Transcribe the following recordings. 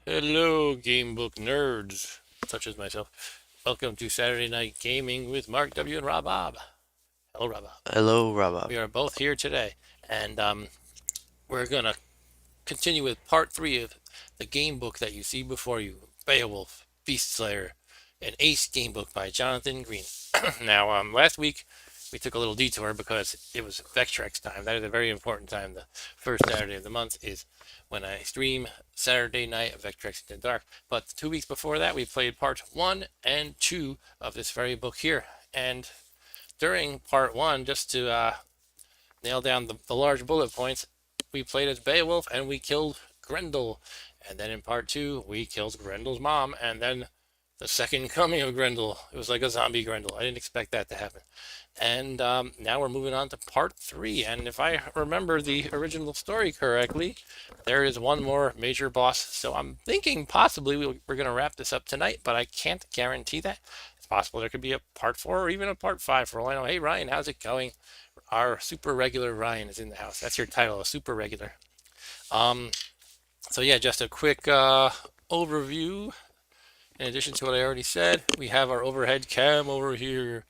Hello, gamebook nerds, such as myself. Welcome to Saturday Night Gaming with Mark W. and Rob Bob. Hello, Rob Bob. Hello, Rob. We are both here today, and we're going to continue with part three of the game book that you see before you, Beowulf Beastslayer, an ace game book by Jonathan Green. Now, last week we took a little detour because it was Vectrex time. That is a very important time. The first Saturday of the month is when I stream Saturday night of Vectrex in the Dark. But 2 weeks before that, we played part one and two of this very book here. And during part one, just to nail down the large bullet points, we played as Beowulf and we killed Grendel. And then in part two, we killed Grendel's mom. And then the second coming of Grendel. It was like a zombie Grendel. I didn't expect that to happen. And now we're moving on to part three. And if I remember the original story correctly, there is one more major boss. So I'm thinking possibly we're going to wrap this up tonight, but I can't guarantee that. It's possible there could be a part four or even a part five for all I know. Hey, Ryan, how's it going? Our super regular Ryan is in the house. That's your title, a super regular. Um, so yeah, just a quick overview. In addition to what I already said, we have our overhead cam over here.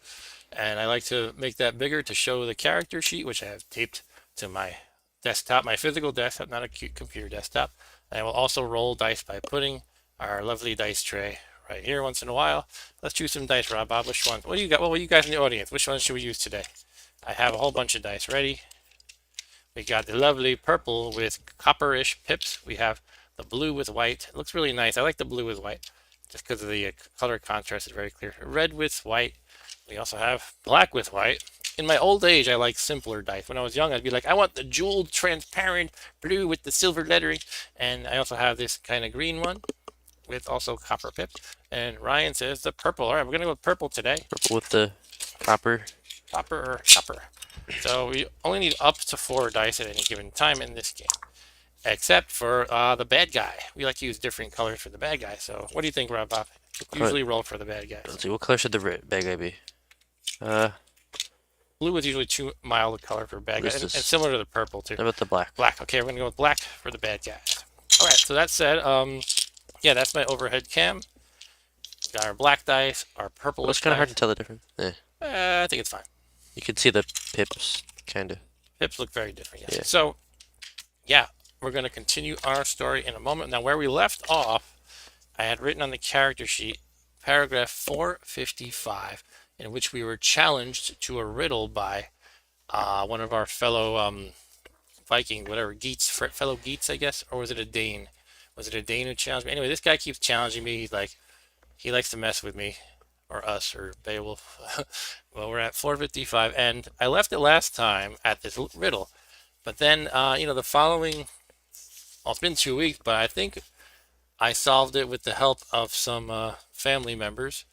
And I like to make that bigger to show the character sheet, which I have taped to my desktop, my physical desktop, not a cute computer desktop. And I will also roll dice by putting our lovely dice tray right here once in a while. Let's choose some dice, Rob Bob. Which one? What do you got? Well, what you guys in the audience? Which one should we use today? I have a whole bunch of dice ready. We got the lovely purple with copperish pips. We have the blue with white. It looks really nice. I like the blue with white just because of the color contrast is very clear. Red with white. We also have black with white. In my old age, I like simpler dice. When I was young, I'd be like, I want the jeweled, transparent blue with the silver lettering. And I also have this kind of green one with also copper pips. And Ryan says the purple. All right, we're going to go with purple today. Purple with the copper. Copper or copper. So we only need up to 4 dice at any given time in this game. Except for the bad guy. We like to use different colors for the bad guy. So what do you think, Rob Bob? Usually roll for the bad guys. Let's see, what color should the bad guy be? Uh, Blue is usually too mild a color for bad what guys, is and this? similar to the purple too. How about the black? Black. Okay, we're gonna go with black for the bad guys. All right. So that said, yeah, that's my overhead cam. Got our black dice, our Well, it's purplish kind of hard dice. to tell the difference. I think it's fine. You can see the pips, kind of. Pips look very different. Yes. Yeah. So yeah, we're gonna continue our story in a moment. Now, where we left off, I had written on the character sheet paragraph 455, in which we were challenged to a riddle by one of our fellow Viking, whatever, Geats, fellow Geats, I guess, or was it a Dane? Was it a Dane who challenged me? Anyway, this guy keeps challenging me. He's like, he likes to mess with me, or us, or Beowulf. Well, we're at 455, and I left it last time at this riddle. But then, the following, well, it's been 2 weeks, but I think I solved it with the help of some family members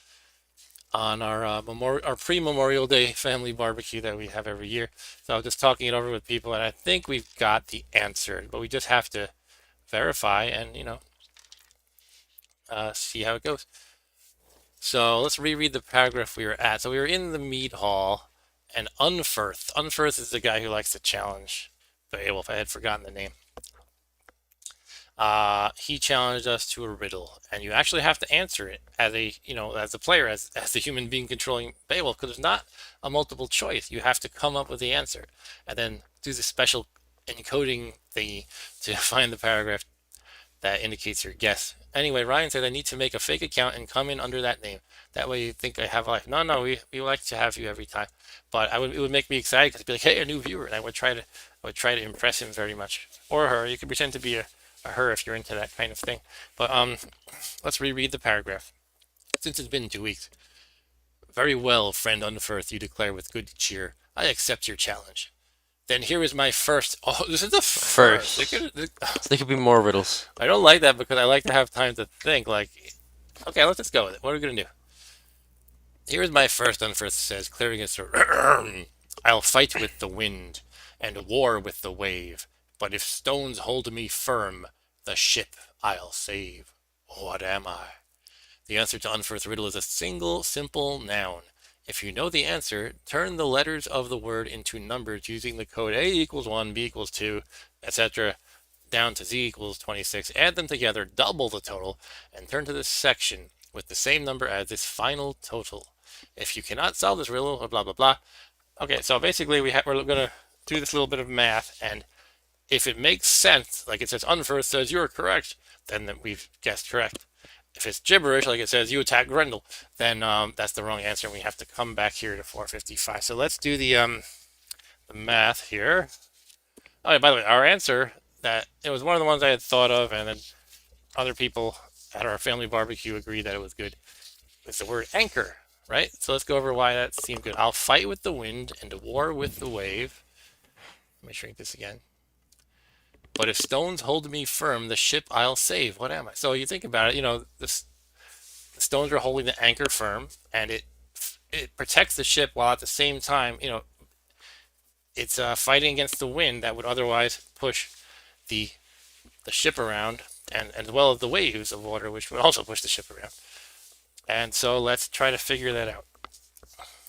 on our pre-Memorial Day family barbecue that we have every year. So I was just talking it over with people, and I think we've got the answer, but we just have to verify and see how it goes. So let's reread the paragraph we were at. So we were in the mead hall, and Unferth is the guy who likes to challenge Beowulf. I had forgotten the name. He challenged us to a riddle, and you actually have to answer it as as a player, as the human being controlling Beowulf, because it's not a multiple choice. You have to come up with the answer, and then do the special encoding thingy to find the paragraph that indicates your guess. Anyway, Ryan said I need to make a fake account and come in under that name. That way you think I have a life. No, we like to have you every time. But it would make me excited because it'd be like, hey, a new viewer, and I would try to impress him very much, or her. You could pretend to be a her if you're into that kind of thing. But let's reread the paragraph. Since it's been 2 weeks. Very well, friend Unferth, you declare with good cheer. I accept your challenge. Then here is my first. Oh, this is the first. First. There could be more riddles. I don't like that because I like to have time to think. Like, okay, let's just go with it. What are we gonna do? Here is my first. Unferth says, clearing his throat. I'll fight with the wind and war with the wave. But if stones hold me firm, the ship I'll save. What am I? The answer to Unferth's riddle is a single, simple noun. If you know the answer, turn the letters of the word into numbers using the code A equals 1, B equals 2, etc. down to z equals 26, add them together, double the total, and turn to this section with the same number as this final total. If you cannot solve this riddle, blah blah blah. Okay, so basically we're gonna do this little bit of math, and if it makes sense, like it says unversed says you're correct, then we've guessed correct. If it's gibberish, like it says you attack Grendel, then that's the wrong answer, and we have to come back here to 455. So let's do the math here. Oh, yeah, by the way, our answer, that it was one of the ones I had thought of, and then other people at our family barbecue agreed that it was good. It's the word anchor, right? So let's go over why that seemed good. I'll fight with the wind and war with the wave. Let me shrink this again. But if stones hold me firm, the ship I'll save. What am I? So you think about it, the stones are holding the anchor firm, and it protects the ship while at the same time, it's fighting against the wind that would otherwise push the ship around, and as well as the waves of water, which would also push the ship around. And so let's try to figure that out.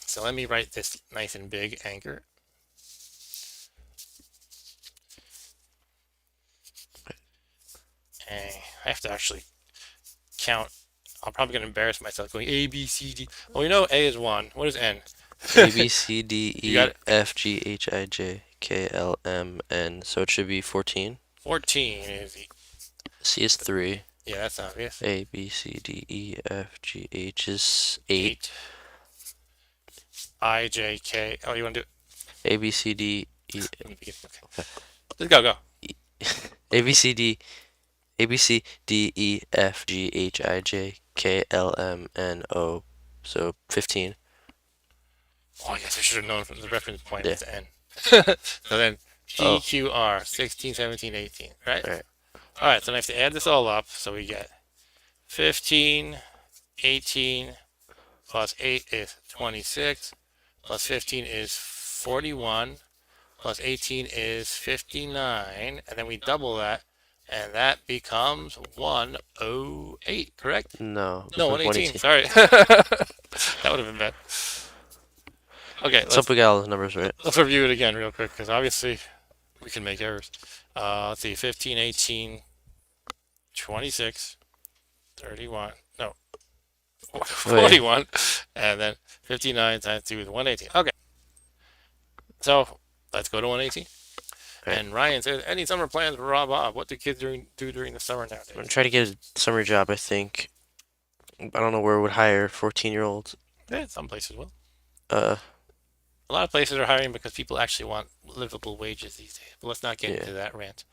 So let me write this nice and big, anchor. And I have to actually count. I'm probably going to embarrass myself going A, B, C, D. Well, we know A is 1. What is N? A B C D You got E it. F G H I J K L M N. So it should be 14. 14 is E. C is 3. Yeah, that's obvious. A B C D E F G H is 8. 8. I, J, K. Oh, you want to do it? A B C D E Let me begin. Okay. Just go. A B C D A B C D E F G H I J K L M N O. So 15. Oh, I guess I should have known from the reference point. Yeah. It's N. So then G, Oh. Q, R, 16, 17, 18, right? All right. All right, so then I have to add this all up. So we get 15, 18, plus 8 is 26, plus 15 is 41, plus 18 is 59, and then we double that, and that becomes 108, correct? No. No, 118, sorry. That would have been bad. Okay, Let's hope we got all the numbers right. let's review it again real quick, because obviously we can make errors. Let's see, 15, 18, 26, 31, no, 41, and then 59 times 2 is 118. Okay, so let's go to 118. Right. And Ryan says, any summer plans for Rob Bob? What do kids do during the summer I'm nowadays? gonna try to get a summer job, I think. I don't know where would hire 14-year-olds. Yeah, some places will. Uh, A lot of places are hiring because people actually want livable wages these days. But let's not get Yeah. into that rant.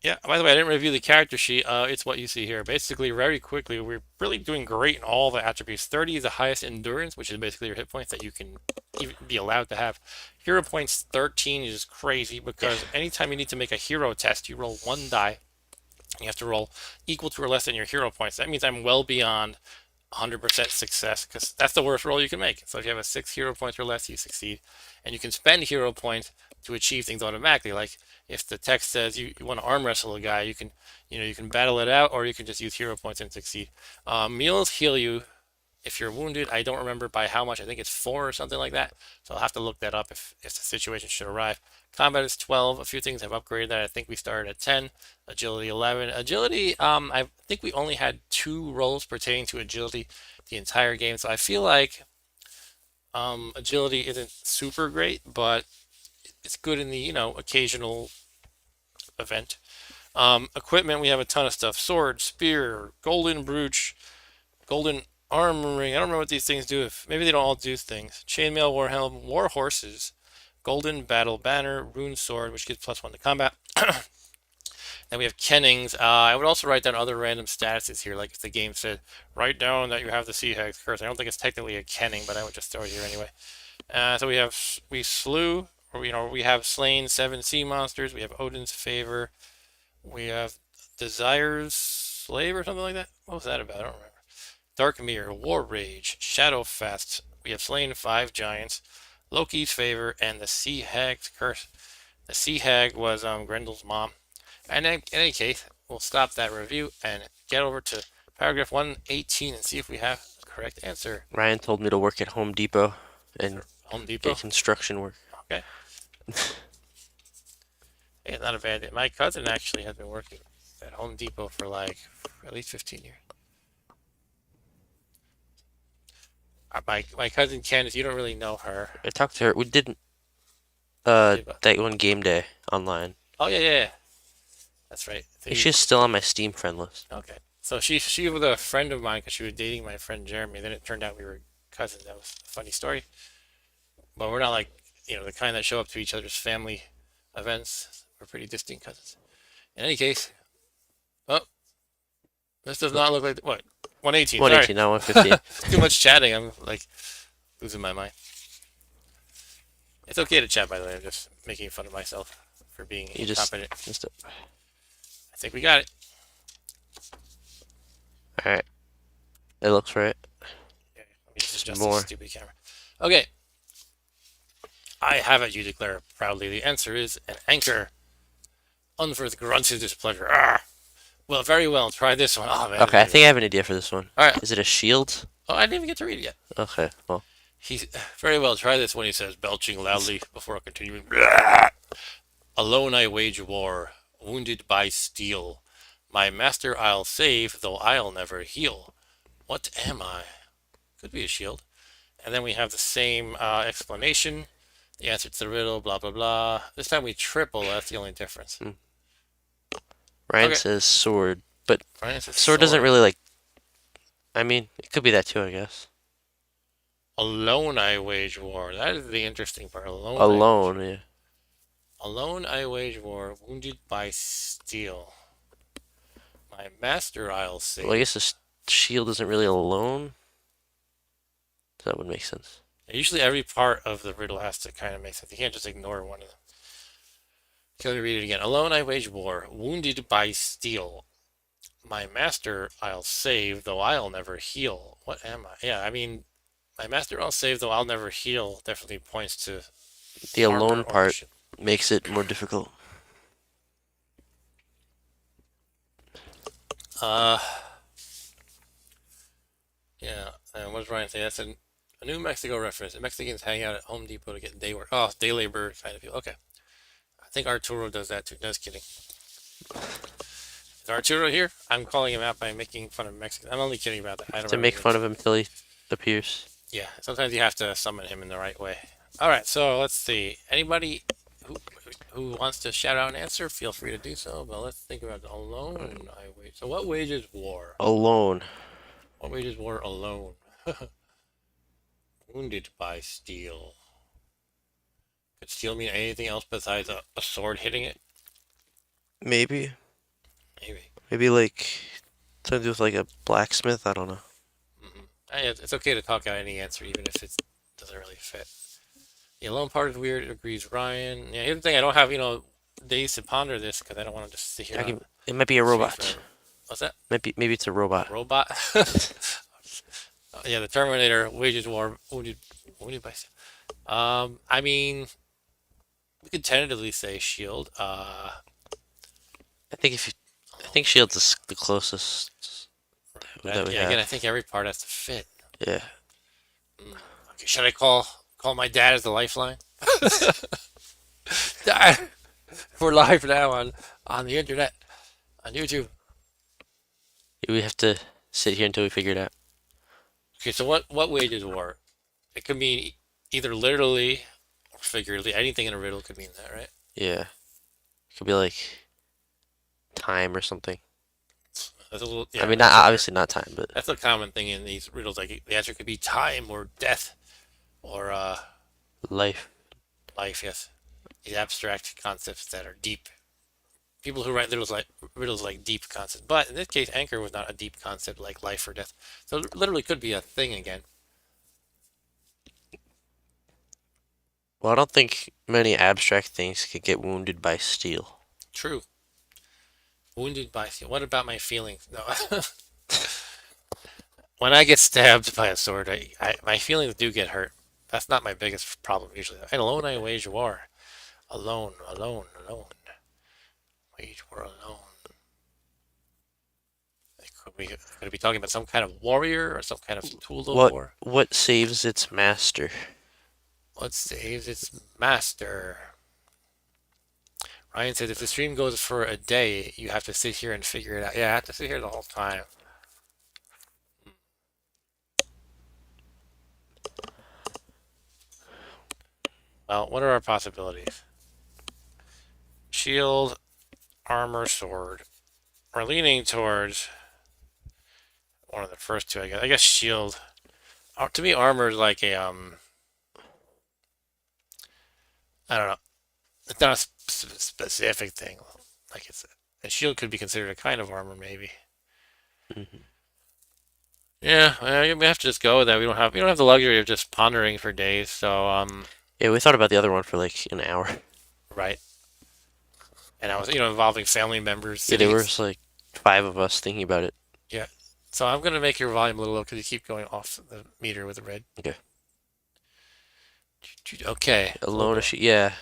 Yeah, by the way, I didn't review the character sheet. It's what you see here. Basically, very quickly, we're really doing great in all the attributes. 30 is the highest endurance, which is basically your hit points that you can even be allowed to have. Hero points 13 is crazy because anytime you need to make a hero test, you roll 1 die. You have to roll equal to or less than your hero points. That means I'm well beyond 100% success because that's the worst roll you can make. So if you have a 6 hero points or less, you succeed. And you can spend hero points to achieve things automatically. Like if the text says you want to arm wrestle a guy, you can battle it out, or you can just use hero points and succeed. Meals heal you if you're wounded. I don't remember by how much. I think it's 4 or something like that. So I'll have to look that up if the situation should arrive. Combat is 12. A few things have upgraded that. I think we started at 10. Agility 11. Agility, I think we only had 2 rolls pertaining to agility the entire game. So I feel like agility isn't super great, but it's good in the, occasional event. Equipment, we have a ton of stuff. Sword, spear, golden brooch, golden armor ring. I don't remember what these things do. If maybe they don't all do things. Chainmail, warhelm, war horses, golden battle banner, rune sword, which gives +1 to combat. Then we have kennings. I would also write down other random statuses here, like if the game said, write down that you have the Sea Hag's curse. I don't think it's technically a kenning, but I would just throw it here anyway. So we have slain 7 sea monsters. We have Odin's favor. We have Desire's slave or something like that. What was that about? I don't remember. Dark Mirror, War Rage, Shadowfast. We have slain 5 giants. Loki's favor and the Sea Hag's curse. The Sea Hag was Grendel's mom. And in any case, we'll stop that review and get over to paragraph 118 and see if we have the correct answer. Ryan told me to work at Home Depot and Home Depot. get construction work. Okay. not a bad day. My cousin actually has been working at Home Depot for like at least 15 years. My cousin Candace, you don't really know her. I talked to her. We did Did what? that one game day online. Oh yeah. That's right. So She's still on my Steam friend list. okay. So she was a friend of mine because she was dating my friend Jeremy. Then it turned out we were cousins. That was a funny story. But we're not like the kind that show up to each other's family events. We're pretty distant cousins. In any case, oh, this does not look like what 118. Sorry, 118, not 115. too much chatting. I'm like losing my mind. It's okay to chat, by the way. I'm just making fun of myself for being You just incompetent. missed it. I think we got it. Alright. It looks right. Yeah, let me just adjust more. this stupid camera. Okay. I have it, you declare proudly. The answer is an anchor. Unforth grunts his displeasure. Ah! Well, very well. Try this one. Oh, man. Okay, I think I have an idea for this one. Alright. Is it a shield? Oh, I didn't even get to read it yet. Okay, well. He's very well. Try this one, he says, belching loudly before continuing. Alone I wage war, wounded by steel. My master I'll save, though I'll never heal. What am I? Could be a shield. And then we have the same explanation. The answer to the riddle, blah, blah, blah. This time we triple. That's the only difference. Ryan Okay. says sword, but Francis sword doesn't really like. I mean, it could be that too, I guess. Alone I wage war. That is the interesting part. Alone, yeah. Alone I wage war, wounded by steel. My master I'll save. Well, I guess the shield isn't really alone. So that would make sense. Usually every part of the riddle has to kind of make sense. You can't just ignore one of them. Okay, let me read it again. Alone I wage war, wounded by steel. My master I'll save, though I'll never heal. What am I? Yeah, I mean, my master I'll save, though I'll never heal definitely points to The alone armor part makes it more difficult. Yeah, and what does Ryan say? That's a New Mexico reference. The Mexicans hang out at Home Depot to get day work. Oh, day labor kind of feel. Okay. I think Arturo does that too. No, just kidding. Is Arturo here? I'm calling him out by making fun of Mexicans. I'm only kidding about that. I don't To make fun of him until he appears. Yeah, sometimes you have to summon him in the right way. All right, so let's see. Anybody who wants to shout out an answer, feel free to do so. But let's think about alone. I wage. So what wages war? Alone. What wages war alone? Wounded by steel. Could steel mean anything else besides a sword hitting it? Maybe. Maybe. Maybe like something to do with like a blacksmith. I don't know. It's okay to talk out any answer, even if it doesn't really fit. The alone part is weird. Agrees Ryan. Yeah, here's the thing. I don't have days to ponder this because I don't want to just sit here. It might be a robot. What's that? Maybe it's a robot. Robot. Yeah, the Terminator wages war. Wounded by. I mean, we could tentatively say shield. I think shield's the closest that we have. Again, I think every part has to fit. Yeah. Okay, should I call my dad as the lifeline? Dad, we're live now on the internet, on YouTube. We have to sit here until we figure it out. Okay, so what wages war? It could mean either literally or figuratively. Anything in a riddle could mean that, right? Yeah. It could be like time or something. That's a little. Yeah, I mean, obviously not time, but that's a common thing in these riddles. Like the answer could be time or death or life. life. Yes, these abstract concepts that are deep. People who write riddles like deep concepts. But in this case, anchor was not a deep concept like life or death. So it literally could be a thing again. Well, I don't think many abstract things could get wounded by steel. True. Wounded by steel. What about my feelings? No. When I get stabbed by a sword, my feelings do get hurt. That's not my biggest problem usually. And alone I wage war. Alone. Wage war alone. Could it be talking about some kind of warrior or some kind of tool of war? What saves its master? What saves its master? Ryan said if the stream goes for a day, you have to sit here and figure it out. Yeah, I have to sit here the whole time. Well, what are our possibilities? Shield, armor, sword. We're leaning towards one of the first two, I guess. I guess shield. To me, armor is like a I don't know. It's not a specific thing. Like it's a shield could be considered a kind of armor, maybe. Hmm. Yeah, we have to just go with that. We don't have the luxury of just pondering for days. So Yeah, we thought about the other one for like an hour. right. And I was involving family members Yeah, there sitting. was like 5 of us thinking about it. Yeah. So I'm gonna make your volume a little low because you keep going off the meter with the red. Okay. Okay. Alone, yeah.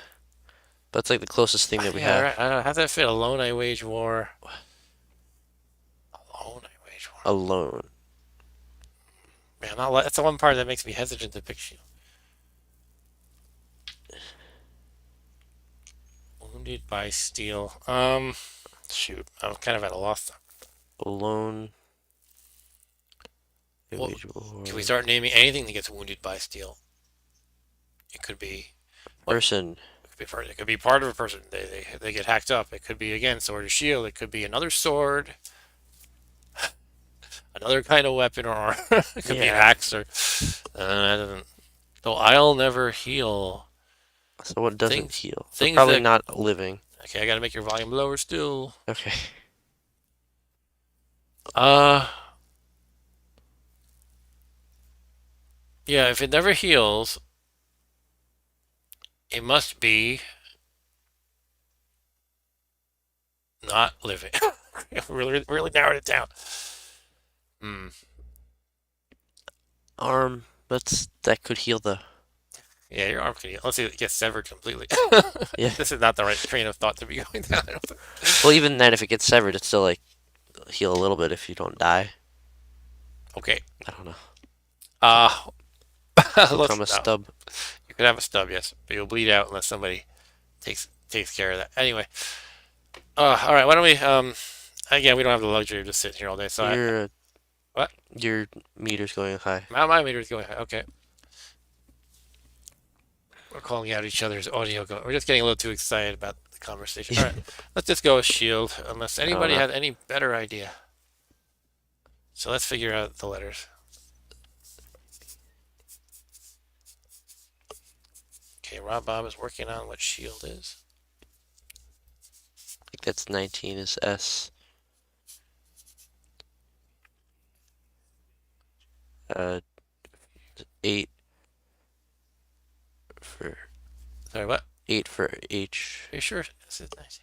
That's like the closest thing that we Yeah, right. have. I don't know. How's that fit? Alone I wage war. Alone I wage war. Alone. Man, that's the one part that makes me hesitant to pick shield. Wounded by steel. Shoot. I'm kind of at a loss. Alone. Well, Individual. can we start naming anything that gets wounded by steel? It could be what? Person. It could be part of a person. They get hacked up. It could be again sword or shield. It could be another sword, another kind of weapon or armor. It could be an Yeah. axe or. Though I'll never heal. So what doesn't Things heal? So things probably that. not living. Okay, I gotta make your volume lower still. Okay. Uh, yeah. If it never heals, it must be not living. Really, really narrowed it down. Hmm. Arm. That could heal the. Yeah, your arm can heal. Let's see if it gets severed completely. Yeah. This is not the right train of thought to be going down. I don't think. Well, even then, if it gets severed, it's still like heal a little bit if you don't die. Okay. I don't know. Uh, It'll let's become a no. stub. You could have a stub, yes, but you'll bleed out unless somebody takes care of that. Anyway, all right. Why don't we? Again, we don't have the luxury of just sitting here all day. So what? Your meter's going high. My meter's going high. Okay. We're calling out each other's audio. We're just getting a little too excited about the conversation. All right, let's just go with shield, unless I don't anybody know. has any better idea. So let's figure out the letters. Okay, Rob Bob is working on what shield is. I think that's 19 is S. 8 for Sorry, what? 8 for H. Are you sure? This is nice.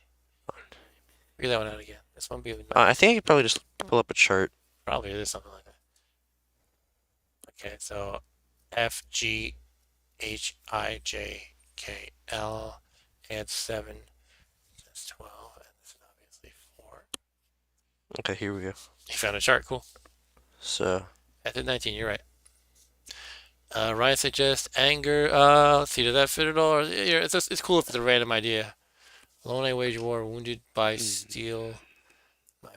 Figure that one out again. This one be I think I could probably just pull up a chart. probably is something like that. Okay, so F G H I J K L add 7. That's 12, and this is obviously 4. Okay, here we go. You found a chart, cool. So, At the 19, you're right. Ryan suggests anger. Let's see, does that fit at all? Or, yeah, it's cool if it's a random idea. Alone I wage war, wounded by steel.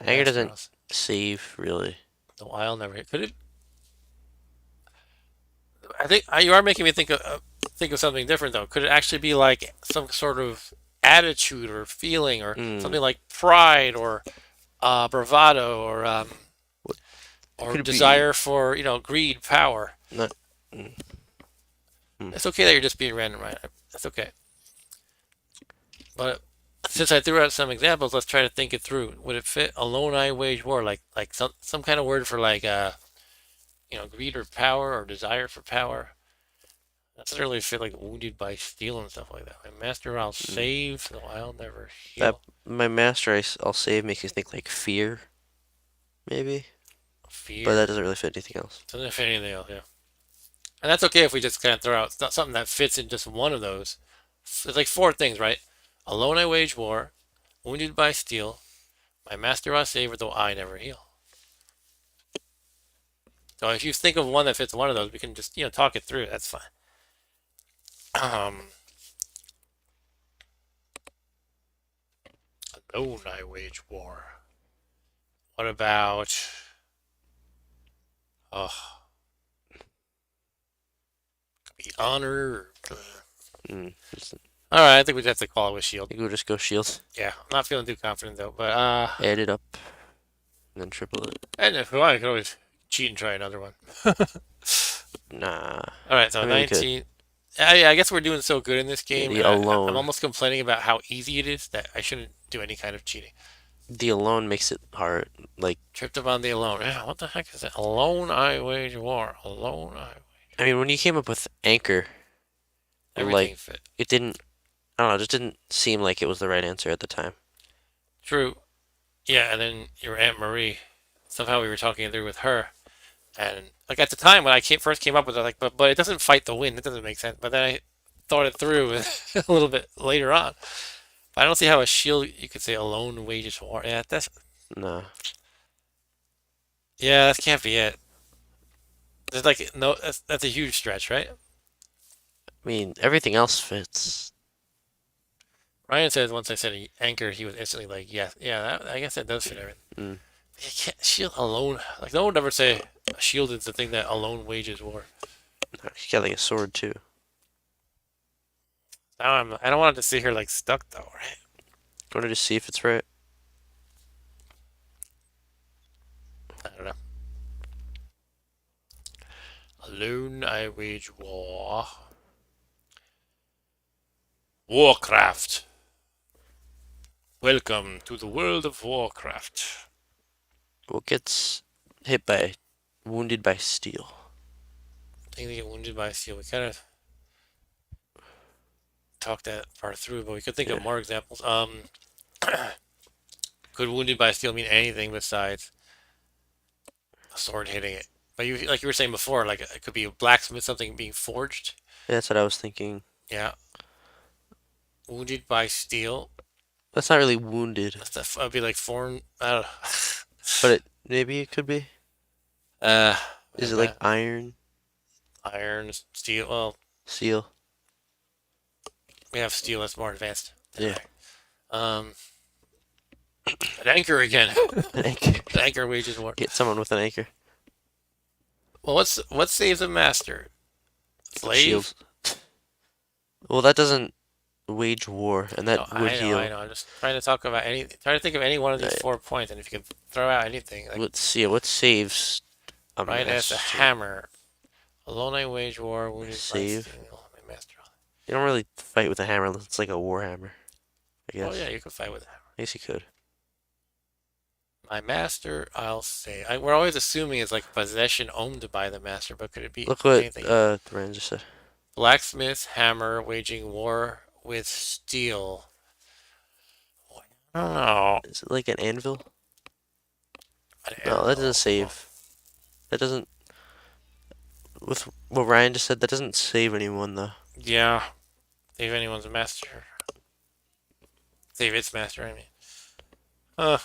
anger doesn't save, really. No, I'll never hit. Could it? I think you are making me think of something different though. Could it actually be like some sort of attitude or feeling or something like pride or bravado What or could it be? desire for greed, power? Not. It's okay that you're just being random, right? That's okay. But since I threw out some examples, let's try to think it through. Would it fit? Alone I wage war, like some kind of word for like greed or power or desire for power. That doesn't really fit like wounded by steel and stuff like that. My master I'll save, though I'll never That heal. my master I'll save makes me think like fear, maybe. Fear. But that doesn't really fit anything else. Doesn't fit anything else, yeah. And that's okay if we just kind of throw out something that fits in just one of those. It's like 4 things, right? Alone I wage war, wounded by steel, my master I save, though I never heal. So if you think of one that fits one of those, we can just talk it through. That's fine. Alone I wage war. What about... Oh, could be honor. Just, Alright, I think we just have to call it with shield. I think we'll just go shield. Yeah, I'm not feeling too confident though, but Add it up, and then triple it. and if we want, I could always cheat and try another one. Nah. Alright, so I mean, we could. 19. Yeah, I guess we're doing so good in this Yeah, game. the I'm alone. almost complaining about how easy it is that I shouldn't do any kind of cheating. The alone makes it hard. Like, Tripped up on the alone. Yeah, what the heck is it? Alone I wage war. Alone I. I mean, when you came up with anchor, like, Everything fit. it didn't. I don't know. It just didn't seem like it was the right answer at the time. True. Yeah, and then your Aunt Marie. Somehow we were talking through with her, and like at the time when first came up with it, like, but it doesn't fight the wind. It doesn't make sense. But then I thought it through a little bit later on. But I don't see how a shield you could say alone wages war. Yeah, No. that can't be it. There's like no, that's a huge stretch, right? I mean, everything else fits. Ryan says once I said anchor, he was instantly like, yes, yeah, I guess that does fit everything. Mm. You can't shield alone. Like no one would ever say a shield is the thing that alone wages war. You got like a sword too. Now I don't want it to sit here like stuck though, right? Want to just see if it's right? I don't know. Alone I wage war. Warcraft. Welcome to the world of Warcraft. What gets hit by, wounded by steel? Things that get wounded by steel. We kind of talked that part through, but we could think Yeah. of more examples. Could wounded by steel mean anything besides a sword hitting it? But like you were saying before, like it could be a blacksmith, something being forged. Yeah, that's what I was thinking. Yeah. Wounded by steel. That's not really wounded, That'd be like foreign. I don't know. but maybe it could be. uh, Is it like iron, iron, steel. Well, steel? we have steel that's more advanced than Yeah. iron. An anchor again. An anchor. An anchor wages war. Get someone with an anchor. Well, what saves a master? Slave? Shield. Well, that doesn't wage war, and No, that would heal. I know. I'm just trying to talk about trying to think of any one of these 4 points, and if you could throw out anything, like Let's see. What saves a Ryan has a master? hammer. Alone I wage war, wounded by Save. steel, my master. You don't really fight with a hammer unless it's like a war hammer, I guess. Oh yeah, you could fight with a hammer. I guess you could. My master, I'll say. We're always assuming it's like possession owned by the master, but could it be Look what anything? Ryan just said. Blacksmith, hammer, waging war with steel. I don't know. Is it like an anvil? An No, that doesn't anvil. save. That doesn't. With what Ryan just said, that doesn't save anyone though. Yeah. Save anyone's master. Save its master, I mean.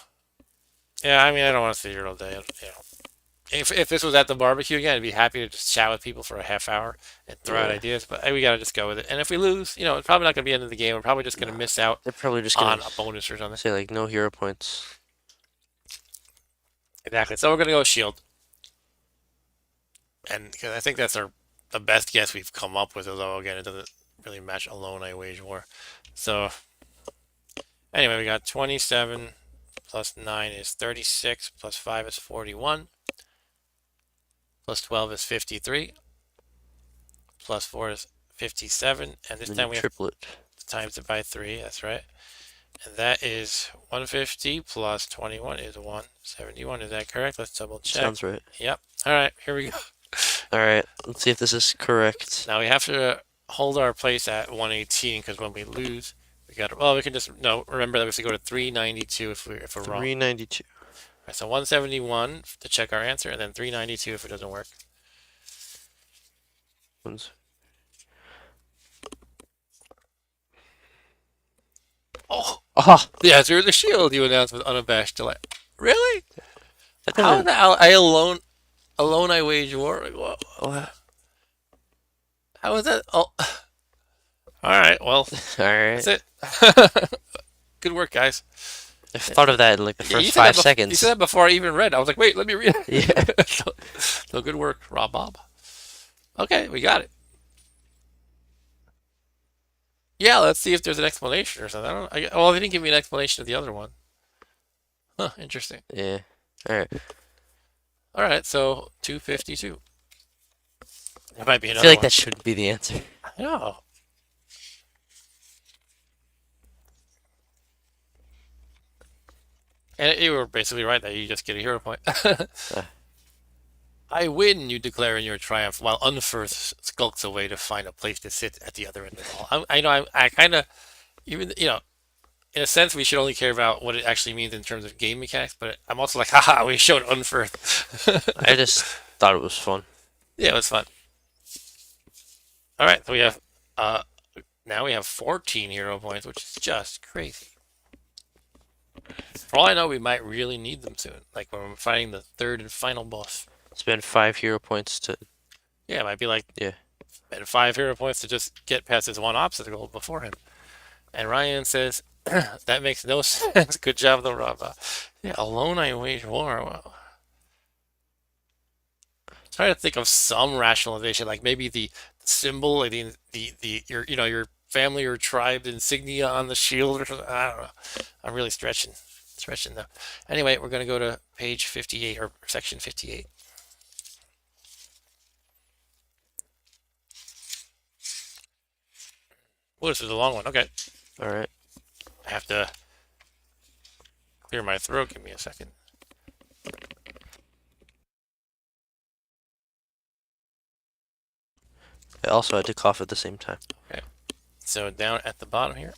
Yeah, I mean, I don't want to sit here all day. You know, if this was at the barbecue again, I'd be happy to just chat with people for a half hour and throw out Yeah. ideas. But we gotta just go with it. And if we lose, it's probably not gonna be the end of the game. We're probably just gonna miss out They're probably just on gonna a bonus or something. say like no hero points. Exactly. So we're gonna go shield, and because I think that's the best guess we've come up with. Although again, it doesn't really match alone. I wage war. So anyway, we got 27 plus 9 is 36 plus 5 is 41 plus 12 is 53 plus 4 is 57, and this And then time you we have triple it. times it by 3. That's right. And that is 150 plus 21 is 171. Is that correct? Let's double check. Sounds right. Yep. All right, here we go. All right. Let's see if this is correct. Now we have to hold our place at 118 because when we lose, we can just no. Remember that we have to go to 392 if we're wrong. 392. All right, so 171 to check our answer, and then 392 if it doesn't work. Oh, the answer is the shield. You announced with unabashed delight. Really? How the hell I alone I wage war? Like, how is that? Oh, all right. Well, All right. that's it. Good work, guys. I thought of that in like the Yeah, first five you said seconds. that before I even read. I was like, wait, let me read. Yeah. So good work, Rob Bob. Okay, we got it. Yeah, let's see if there's an explanation or something. I don't. Well, they didn't give me an explanation of the other one. Huh, interesting. Yeah. All right. All right, so 252. There might be I feel another like one. that should be the answer. I know. And you were basically right that you just get a hero point. Uh, I win, you declare in your triumph, while Unferth skulks away to find a place to sit at the other end of the hall. I know I kind of, even, in a sense, we should only care about what it actually means in terms of game mechanics, but I'm also like, haha, we showed Unferth. I just thought it was fun. Yeah, it was fun. All right, so we have, uh, now we have 14 hero points, which is just crazy. For all I know, we might really need them soon, like when we're fighting the third and final boss. Spend 5 hero points to. Yeah, it might be like Yeah. spend 5 hero points to just get past this one obstacle before him. And Ryan says, that makes no sense. Good job, though, Rob. Yeah, alone I wage war. Well, trying to think of some rationalization, like maybe the symbol, like the your family or tribe insignia on the shield or something. I don't know. I'm really stretching though. Anyway, we're gonna go to page 58 or section 58. Oh, this is a long one. Okay, All right. I have to clear my throat. Give me a second. I also had to cough at the same time. Okay, so down at the bottom here.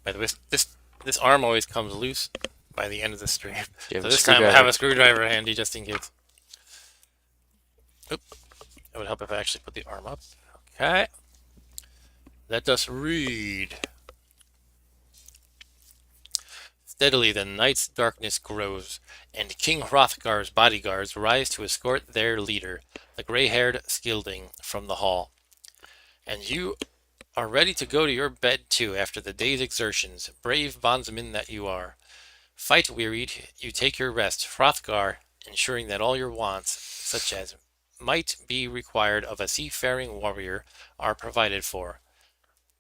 By the way, this arm always comes loose by the end of the stream. Do you have So a this time I have screwdriver? a screwdriver handy just in case. Oop. It would help if I actually put the arm up. Okay. Let us read. Steadily the night's darkness grows, and King Hrothgar's bodyguards rise to escort their leader, the gray-haired Skilding, from the hall. And you are ready to go to your bed too after the day's exertions, brave bondsman that you are. Fight wearied, you take your rest, Hrothgar, ensuring that all your wants, such as might be required of a seafaring warrior, are provided for.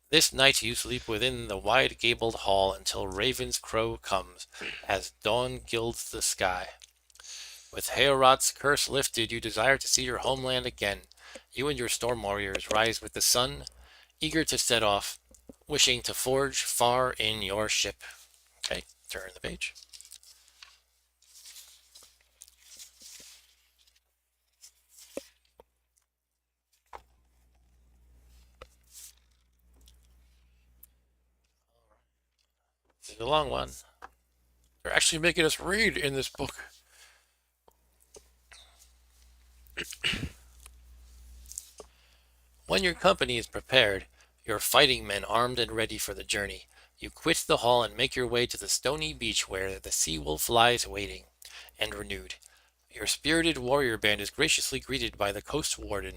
This night you sleep within the wide gabled hall until Raven's crow comes, as dawn gilds the sky. With Heorot's curse lifted, you desire to see your homeland again. You and your storm warriors rise with the sun, eager to set off, wishing to forge far in your ship. Okay, turn the page. This is a long one. They're actually making us read in this book. When your company is prepared, your fighting men armed and ready for the journey, you quit the hall and make your way to the stony beach where the sea wolf lies waiting, and renewed. Your spirited warrior band is graciously greeted by the coast warden.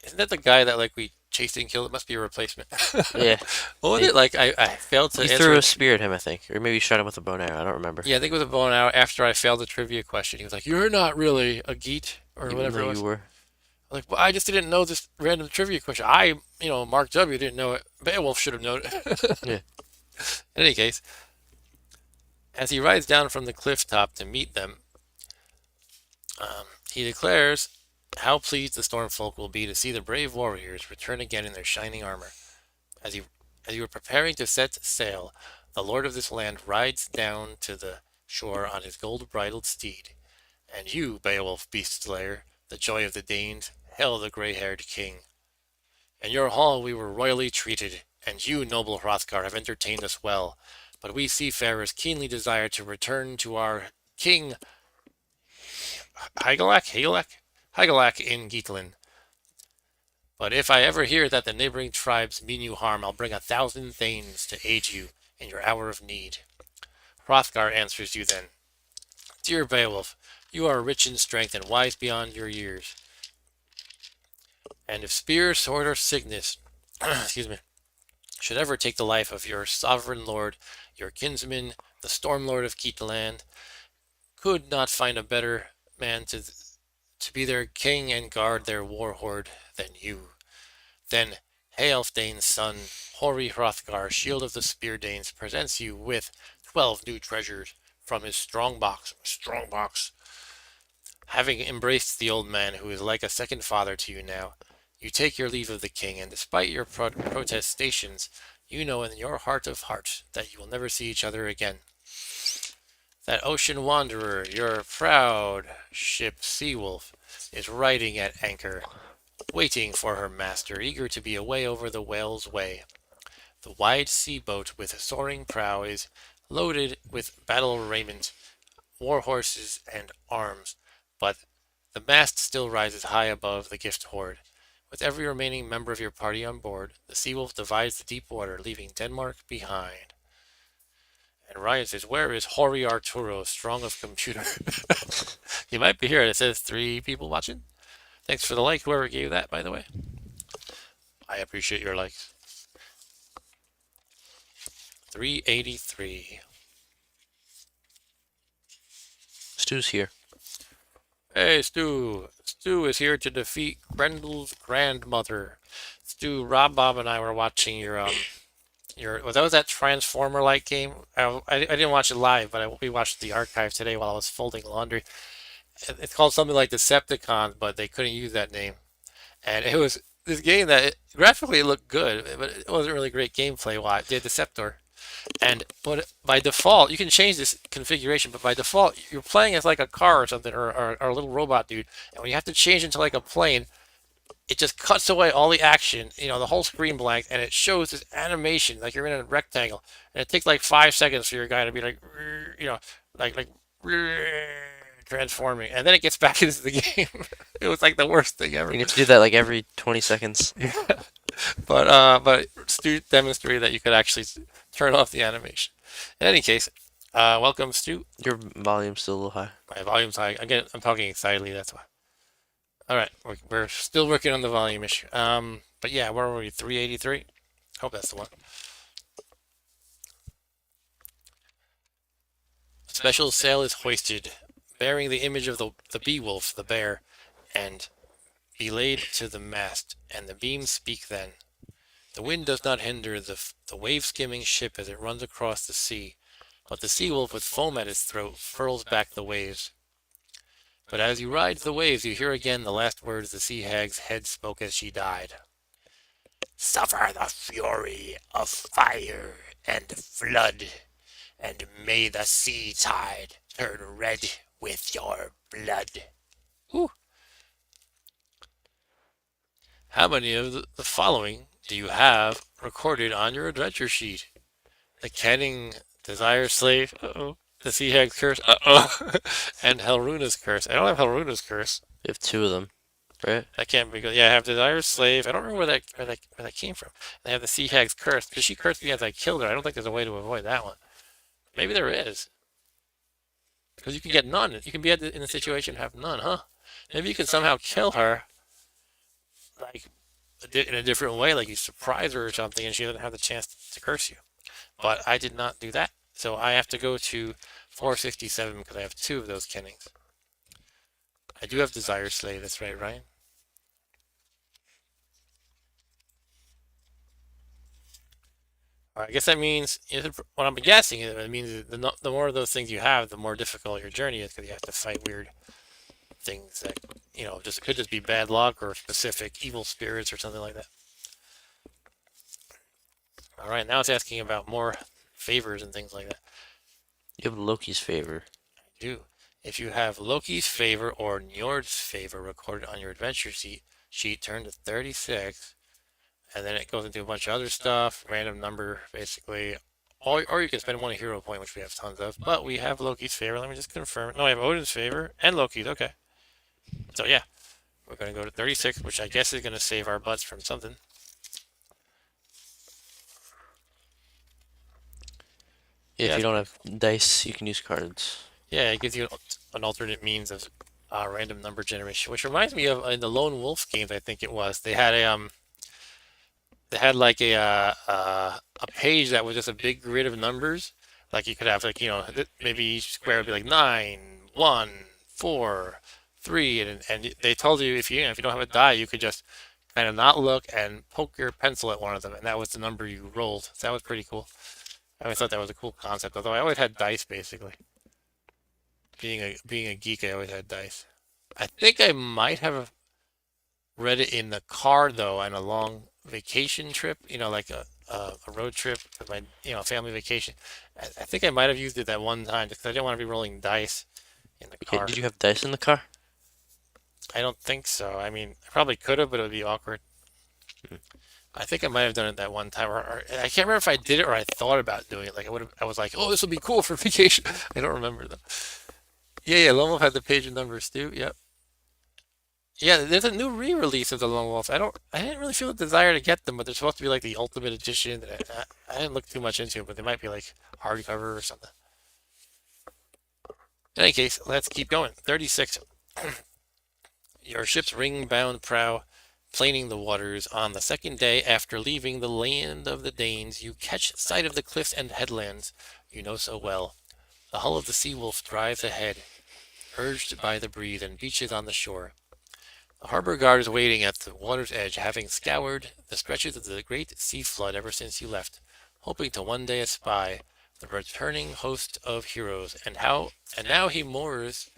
Isn't that the guy that like we chased and killed? It must be a replacement. Yeah. What was Hey, it? Like I failed to you answer threw a it. spear at him, I think, or maybe you shot him with a bow and arrow. I don't remember. Yeah, I think it was a bow and arrow after I failed the trivia question. He was like, "You're not really a geet or Even whatever though it you was." were. Like, well, I just didn't know this random trivia question. Mark W. didn't know it. Beowulf should have known it. Yeah. In any case, as he rides down from the cliff top to meet them, he declares how pleased the Stormfolk will be to see the brave warriors return again in their shining armor. As he, as you are preparing to set sail, the lord of this land rides down to the shore on his gold-bridled steed. And you, Beowulf Beastslayer, the joy of the Danes, hail the gray-haired king. In your hall we were royally treated, and you, noble Hrothgar, have entertained us well. But we seafarers keenly desire to return to our king Hygelac in Geatland. But if I ever hear that the neighboring tribes mean you harm, I'll bring 1,000 thanes to aid you in your hour of need. Hrothgar answers you then. Dear Beowulf, you are rich in strength and wise beyond your years. And if spear, sword, or sickness, excuse me, should ever take the life of your sovereign lord, your kinsman, the storm lord of Keatland, could not find a better man to be their king and guard their war horde than you. Then Healfdane's son, Hori Hrothgar, Shield of the Spear Danes, presents you with 12 new treasures from his strong box. Having embraced the old man, who is like a second father to you now, you take your leave of the king, and despite your protestations, you know in your heart of hearts that you will never see each other again. That ocean wanderer, your proud ship Seawolf, is riding at anchor, waiting for her master, eager to be away over the whale's way. The wide sea boat with soaring prow is loaded with battle raiment, war horses, and arms, but the mast still rises high above the gift hoard. With every remaining member of your party on board, the Seawolf divides the deep water, leaving Denmark behind. And Ryan says, "Where is Hori Arturo, strong of computer?" You might be here. It says 3 people watching. Thanks for the like, whoever gave that, by the way. I appreciate your likes. 383. Stu's here. Hey, Stu. Stu is here to defeat Grendel's grandmother. Stu, Rob, Bob, and I were watching was that Transformer-like game? I didn't watch it live, but we watched the archive today while I was folding laundry. It's called something like Decepticons, but they couldn't use that name. And it was this game that graphically it looked good, but it wasn't really great gameplay. Why? The Deceptor. But by default, you can change this configuration, but by default, you're playing as like a car or something, or a little robot dude. And when you have to change into like a plane, it just cuts away all the action, the whole screen blank, and it shows this animation like you're in a rectangle. And it takes like 5 seconds for your guy to be like, like transforming, and then it gets back into the game. It was like the worst thing ever. You need to do that like every 20 seconds. But Stu demonstrated that you could actually turn off the animation. In any case, welcome, Stu. Your volume's still a little high. My volume's high. Again, I'm talking excitedly, that's why. All right, we're still working on the volume issue. But yeah, where were we? 383. Hope that's the one. Special sail is hoisted, bearing the image of the Beowulf, the bear, and belayed to the mast, and the beams speak then. The wind does not hinder the wave-skimming ship as it runs across the sea, but the Seawolf with foam at its throat furls back the waves. But as you ride the waves, you hear again the last words the sea hag's head spoke as she died. Suffer the fury of fire and flood, and may the sea tide turn red with your blood. Whew. How many of the following do you have recorded on your adventure sheet? The Canning Desire Slave, uh-oh. The Sea Hag's Curse, uh-oh. And Helruna's Curse. I don't have Helruna's Curse. You have 2 of them, right? That can't be good. Yeah, I have Desire Slave. I don't remember where that came from. And I have the Sea Hag's Curse, because she cursed me as I killed her. I don't think there's a way to avoid that one. Maybe there is. Because you can get none. You can be in a situation and have none, huh? Maybe you can somehow kill her, like, in a different way, like you surprise her or something, and she doesn't have the chance to curse you. But I did not do that, so I have to go to 467 because I have 2 of those kennings. I do have Desire Slave, that's right, Ryan? I guess that means, what I'm guessing, it means the more of those things you have, the more difficult your journey is because you have to fight weird things that, could just be bad luck or specific evil spirits or something like that. All right, now it's asking about more favors and things like that. You have Loki's favor. I do. If you have Loki's favor or Njord's favor recorded on your adventure sheet, turn to 36, and then it goes into a bunch of other stuff, random number, basically. Or you can spend 1 hero point, which we have tons of. But we have Loki's favor. Let me just confirm. No, I have Odin's favor and Loki's. Okay. So yeah, we're going to go to 36, which I guess is going to save our butts from something. If you don't have dice, you can use cards. Yeah, it gives you an alternate means of random number generation, which reminds me of in the Lone Wolf games. I think it was they had a they had like a page that was just a big grid of numbers. Like you could have like maybe each square would be like 9, 1, 4, 3, and they told you if you don't have a die, you could just kind of not look and poke your pencil at one of them, and that was the number you rolled. So that was pretty cool. I always thought that was a cool concept. Although I always had dice basically. Being a geek, I always had dice. I think I might have read it in the car though on a long vacation trip, like a road trip with my family vacation. I think I might have used it that one time because I didn't want to be rolling dice in the Okay, car. did you have dice in the car? I don't think so. I mean, I probably could have, but it would be awkward. Hmm. I think I might have done it that one time, or I can't remember if I did it or I thought about doing it. Like I was like, oh, this will be cool for vacation. I don't remember though. Yeah, Lone Wolf had the page and numbers too. Yep. Yeah, there's a new re-release of the Lone Wolf. I didn't really feel the desire to get them, but they're supposed to be like the ultimate edition. I didn't look too much into it, but they might be like hardcover or something. In any case, let's keep going. 36. Your ship's ring-bound prow planing the waters. On the second day after leaving the land of the Danes, you catch sight of the cliffs and headlands you know so well. The hull of the Sea Wolf drives ahead, urged by the breeze, and beaches on the shore. The harbor guard is waiting at the water's edge, having scoured the stretches of the great sea flood ever since you left, hoping to one day espy the returning host of heroes. And now he moors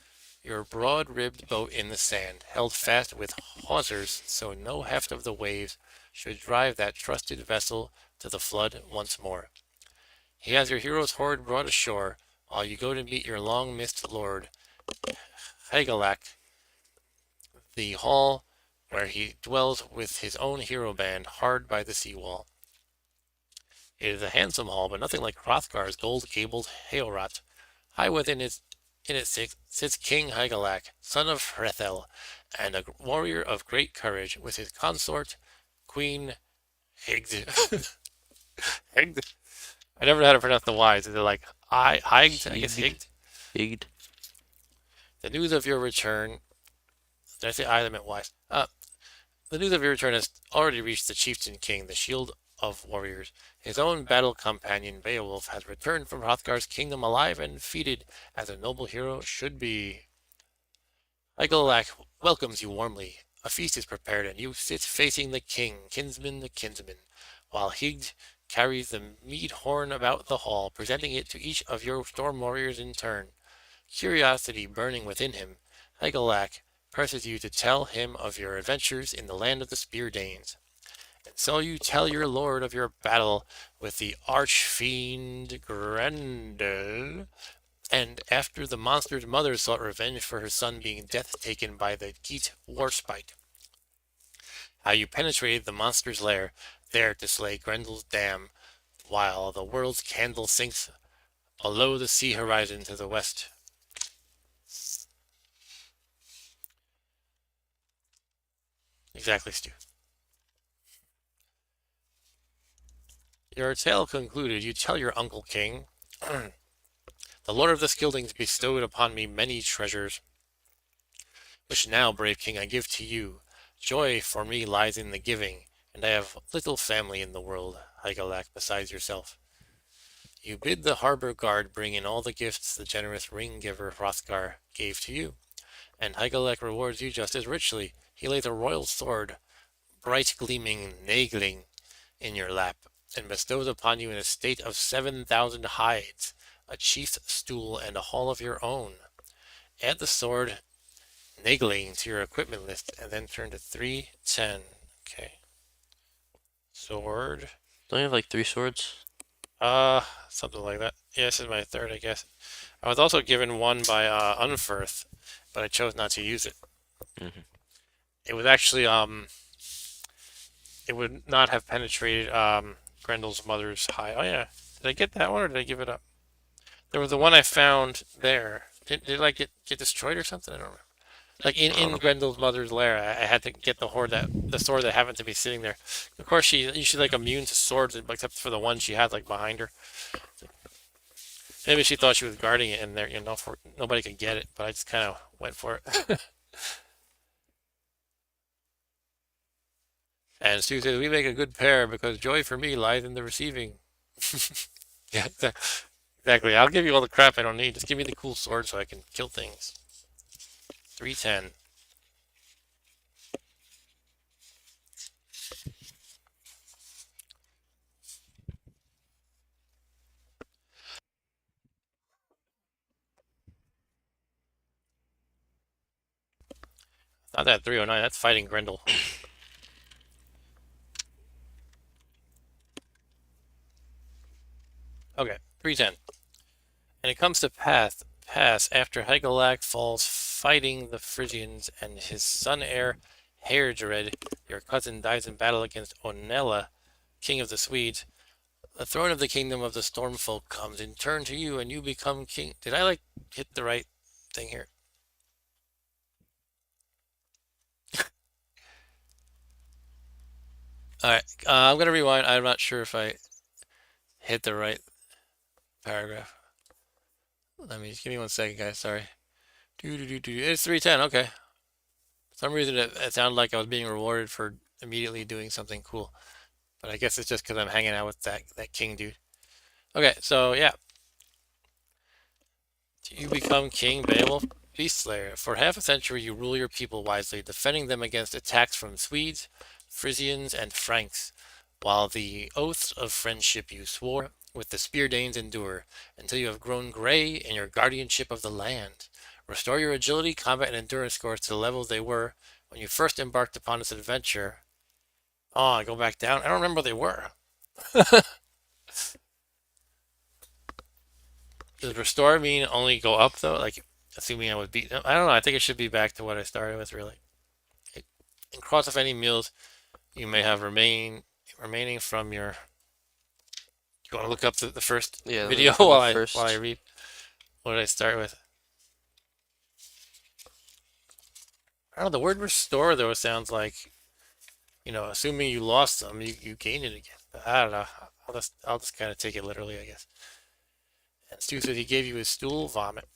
your broad-ribbed boat in the sand, held fast with hawsers, so no heft of the waves should drive that trusted vessel to the flood once more. He has your hero's horde brought ashore, while you go to meet your long-missed lord, Hygelac, the hall where he dwells with his own hero band hard by the seawall. It is a handsome hall, but nothing like Hrothgar's gold-gabled Heorot. High within it sits King Hygelac, son of Hrethel, and a warrior of great courage, with his consort, Queen Hygd. Hygd? I never know how to pronounce the Y's. Is it like Hygd? I guess Higd. Hygd. Higd. The news of your return. Did I say I? I meant Y's. The news of your return has already reached the chieftain king, the shield of warriors. His own battle companion, Beowulf, has returned from Hrothgar's kingdom alive and feted, as a noble hero should be. Hygelac welcomes you warmly. A feast is prepared, and you sit facing the king, kinsman to kinsman, while Hygd carries the mead horn about the hall, presenting it to each of your storm warriors in turn. Curiosity burning within him, Hygelac presses you to tell him of your adventures in the land of the Spear Danes. And so you tell your lord of your battle with the arch-fiend Grendel, and after the monster's mother sought revenge for her son being death-taken by the Geat Warspite, how you penetrated the monster's lair, there to slay Grendel's dam, while the world's candle sinks below the sea horizon to the west. Exactly, Stu. Your tale concluded, you tell your uncle king, the lord of the Scyldings bestowed upon me many treasures, which now, brave king, I give to you. Joy for me lies in the giving, and I have little family in the world, Hygelac, besides yourself. You bid the harbor guard bring in all the gifts the generous ring giver Hrothgar gave to you, and Hygelac rewards you just as richly. He lays a royal sword, bright gleaming Naegling, in your lap, and bestows upon you an estate of 7,000 hides, a chief's stool, and a hall of your own. Add the sword Naegling to your equipment list, and then turn to 310. Okay. Sword. Don't you have like 3 swords? Something like that. Yeah, this is my third, I guess. I was also given one by Unferth, but I chose not to use it. Hmm. It was actually it would not have penetrated Grendel's mother's hide. Oh yeah, did I get that one or did I give it up? There was the one I found there. Did I get destroyed or something? I don't remember. Like I don't in know. Grendel's mother's lair, I had to get the sword that happened to be sitting there. Of course, she's like immune to swords, except for the one she had like behind her. Maybe she thought she was guarding it, and there, nobody could get it. But I just kind of went for it. And Stu says, we make a good pair because joy for me lies in the receiving. Yeah, exactly. I'll give you all the crap I don't need. Just give me the cool sword so I can kill things. 310. Not that 309, that's fighting Grendel. Okay, 310. And it comes to pass after Hygelac falls fighting the Frisians and his son heir Heardred, your cousin, dies in battle against Onela, king of the Swedes. The throne of the kingdom of the Stormfolk comes in turn to you, and you become king. Did I hit the right thing here? All right, I'm gonna rewind. I'm not sure if I hit the right paragraph. Let me just give me 1 second, guys. Sorry. It's 310. Okay. For some reason it sounded like I was being rewarded for immediately doing something cool, but I guess it's just because I'm hanging out with that king dude. Okay, so yeah, you become King Beowulf Beastslayer. For half a century, you rule your people wisely, defending them against attacks from Swedes, Frisians, and Franks, while the oaths of friendship you swore with the Spear Danes endure, until you have grown gray in your guardianship of the land. Restore your agility, combat, and endurance scores to the levels they were when you first embarked upon this adventure. Oh, I go back down. I don't remember what they were. Does restore mean only go up though? Like, assuming I was beat. I don't know. I think it should be back to what I started with, really. And cross off any meals you may have remaining from your. You want to look up the first Yeah, let me video look up the while I first. read? What did I start with? I don't know. The word restore though sounds like, assuming you lost them, you gain it again. I don't know. I'll just kind of take it literally, I guess. And Stu said he gave you his stool vomit.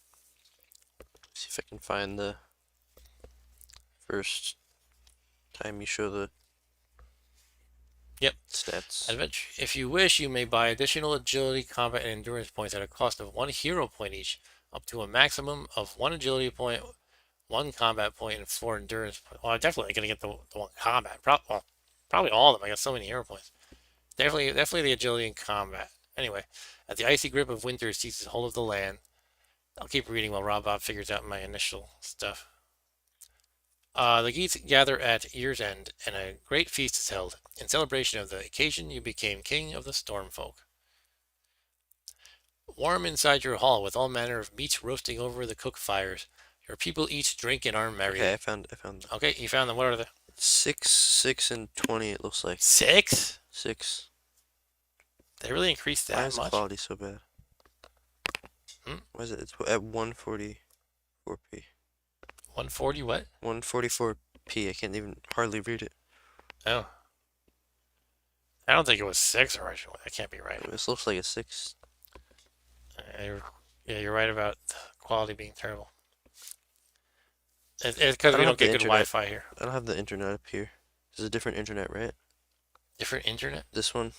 See if I can find the first time you show the Yep. stats. Adventure. If you wish, you may buy additional agility, combat, and endurance points at a cost of 1 hero point each, up to a maximum of 1 agility point, 1 combat point, and 4 endurance points. Well, I'm definitely gonna get the 1 combat. Probably all of them. I got so many hero points. Definitely the agility and combat. Anyway, as the icy grip of winter seizes hold of the land, I'll keep reading while Rob Bob figures out my initial stuff. The geese gather at year's end, and a great feast is held. In celebration of the occasion, you became king of the Stormfolk. Warm inside your hall, with all manner of meats roasting over the cook fires, your people eat, drink, and are Okay, merry. I found them. Okay, you found them. What are they? 6, 6, and 20. It looks like 6? 6. They really increased Why that is the much? quality so bad? Hmm? Why is it? It's at 144p. 140 what? 144p. I can't even hardly read it. Oh. I don't think it was 6 originally. That can't be right. This looks like a 6. Yeah, you're right about the quality being terrible. It's because I we don't don't have the get good internet. Wi-Fi here. I don't have the internet up here. This is a different internet, right? Different internet? This one.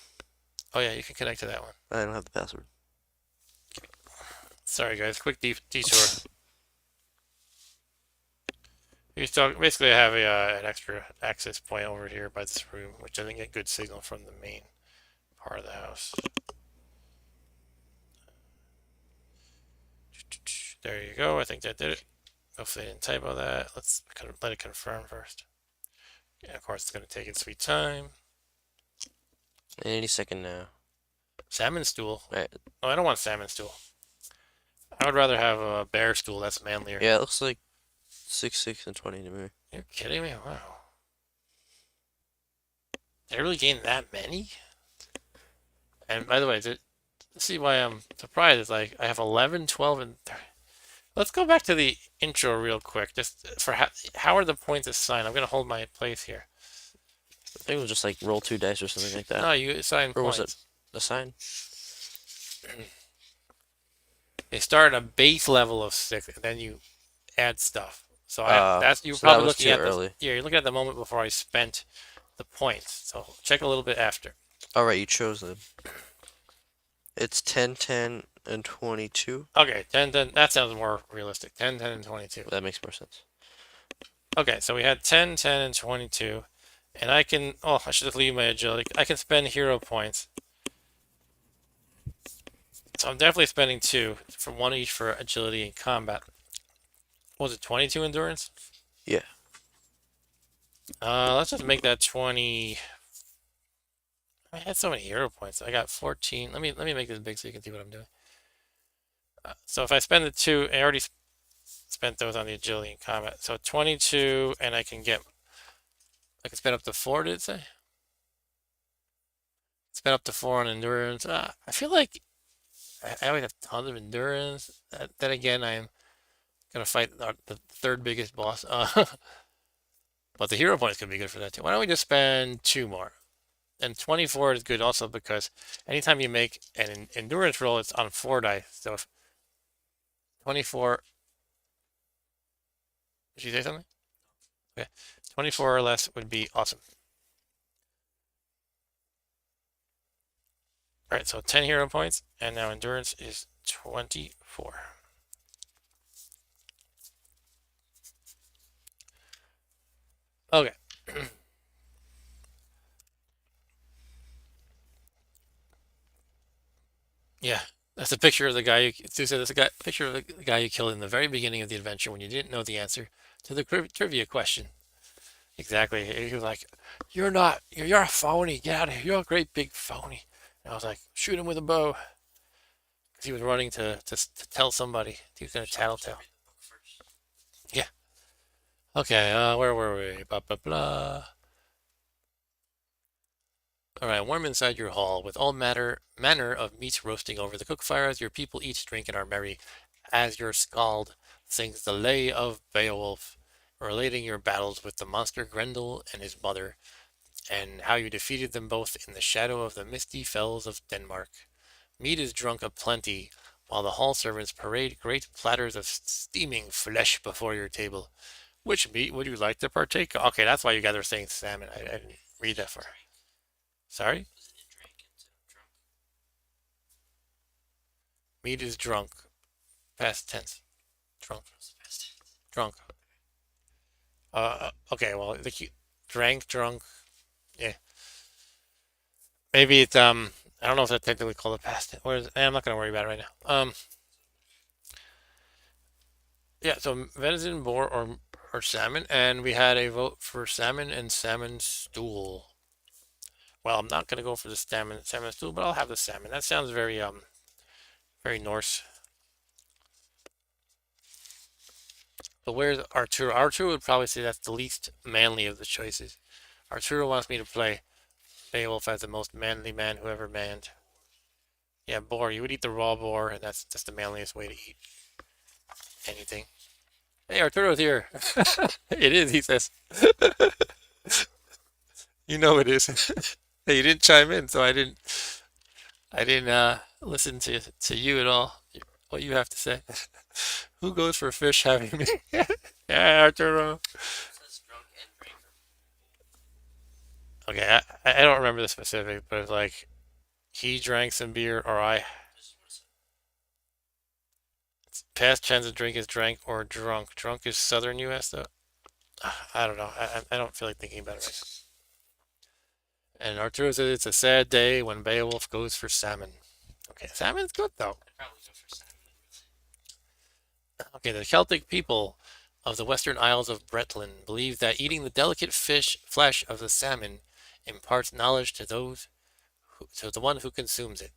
Oh yeah, you can connect to that one. I don't have the password. Sorry guys, quick detour. Basically I have an extra access point over here by this room, which doesn't get good signal from the main part of the house. There you go. I think that did it. Hopefully I didn't typo that. Let's let it confirm first. Yeah, of course it's going to take its sweet time. Any second now. Salmon stool. Right. Oh, I don't want salmon stool. I would rather have a bear stool. That's manlier. Yeah, it looks like 6, 6, and 20 to me. You're kidding me? Wow. Did I really gain that many? And by the way, to see why I'm surprised is like I have 11, 12, and 30. Let's go back to the intro real quick. Just for how are the points assigned? I'm gonna hold my place here. I think it was just like roll 2 dice or something like that. No, you assign Or was it points. a sign? They start at a base level of 6, and then you add stuff. So you're So that probably was looking too at early. you're looking at the moment before I spent the points. So check a little bit after. All right, you chose them. It's 10, 10, and 22. Okay, 10, 10, that sounds more realistic. 10, 10, and 22. That makes more sense. Okay, so we had 10, 10, and 22. And I can, oh, I should have leave my agility. I can spend hero points. So I'm definitely spending 2 for 1 each for agility and combat. What was it 22 endurance? Yeah. Let's just make that 20. I had so many hero points. I got 14. Let me make this big so you can see what I'm doing. So if I spend the 2, I already spent those on the agility and combat. So 22, and I can spend up to 4, did it say? Spend up to 4 on endurance. I feel like I always have tons of endurance. Then again, I'm gonna fight the third biggest boss. But the hero points could be good for that too. Why don't we just spend 2 more? And 24 is good also because anytime you make an endurance roll, it's on 4 dice. So if 24, did you say something? Okay, 24 or less would be awesome. All right, so 10 hero points, and now endurance is 24. Okay. Yeah, that's a picture of the guy. Sue said that's a picture of the guy you killed in the very beginning of the adventure when you didn't know the answer to the trivia question. Exactly. He was like, "You're not. You're a phony. Get out of here. You're a great big phony." And I was like, "Shoot him with a bow," because he was running to tell somebody. He was gonna tattletale. Yeah. Okay. Where were we? Blah blah blah. All right, warm inside your hall, with all manner of meats roasting over the cook fires, your people eat, drink, and are merry, as your skald sings the lay of Beowulf, relating your battles with the monster Grendel and his mother, and how you defeated them both in the shadow of the misty fells of Denmark. Meat is drunk aplenty, while the hall servants parade great platters of steaming flesh before your table. Which meat would you like to partake of? Okay, that's why you guys are saying salmon. I didn't read that far. Sorry? Meat is drunk. Past tense. Drunk. Drunk. Okay, well, drank, drunk. Yeah. Maybe it's, I don't know if that's technically called a past tense. I'm not going to worry about it right now. Yeah, so venison, boar, or salmon, and we had a vote for salmon and salmon stool. Well, I'm not going to go for the salmon stool, but I'll have the salmon. That sounds very Norse. But where's Arturo? Arturo would probably say that's the least manly of the choices. Arturo wants me to play Beowulf as the most manly man who ever manned. Yeah, boar. You would eat the raw boar, and that's just the manliest way to eat anything. Hey, Arturo's here. It is, he says. You know it is. Hey, you didn't chime in, so I didn't listen to you at all. What you have to say. Who goes for fish having me? Yeah, Arturo. Okay, I don't remember the specific, but it's like he drank some beer or I. Past tense of drink is drank or drunk. Drunk is Southern U.S. though. I don't know. I don't feel like thinking about it right now. And Arturo says it's a sad day when Beowulf goes for salmon. Okay, salmon's good though. Okay, the Celtic people of the western Isles of Bretland believe that eating the delicate flesh of the salmon imparts knowledge to the one who consumes it.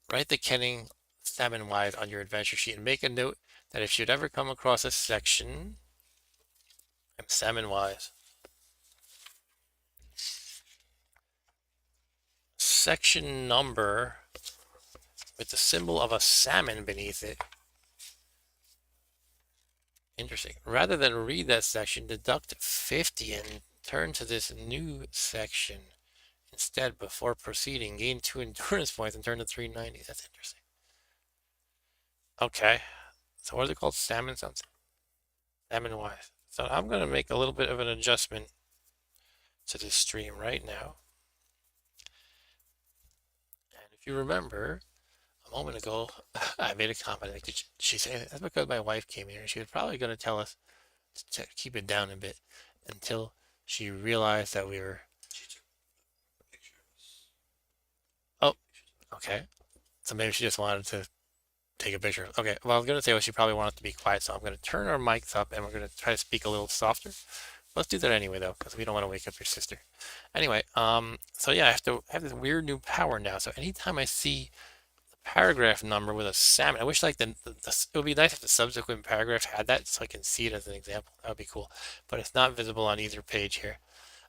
Write the kenning salmon wise on your adventure sheet and make a note that if you'd ever come across a section, I'm salmon wise. Section number with the symbol of a salmon beneath it. Interesting. Rather than read that section, deduct 50 and turn to this new section. Instead, before proceeding, gain 2 endurance points and turn to 390. That's interesting. Okay. So what is it called? Salmon something. Salmon wise. So I'm going to make a little bit of an adjustment to this stream right now. And if you remember, a moment ago, I made a comment. Like, did she say that's because my wife came here. She was probably going to tell us to keep it down a bit until she realized that we were. Oh, okay. So maybe she just wanted to take a picture. Okay. Well, I was going to say, well, she probably wanted to be quiet, so I'm going to turn our mics up and we're going to try to speak a little softer. Let's do that anyway, though, because we don't want to wake up your sister. Anyway, so yeah, I have this weird new power now. So anytime I see paragraph number with a salmon. I wish like it would be nice if the subsequent paragraph had that so I can see it as an example. That would be cool. But it's not visible on either page here.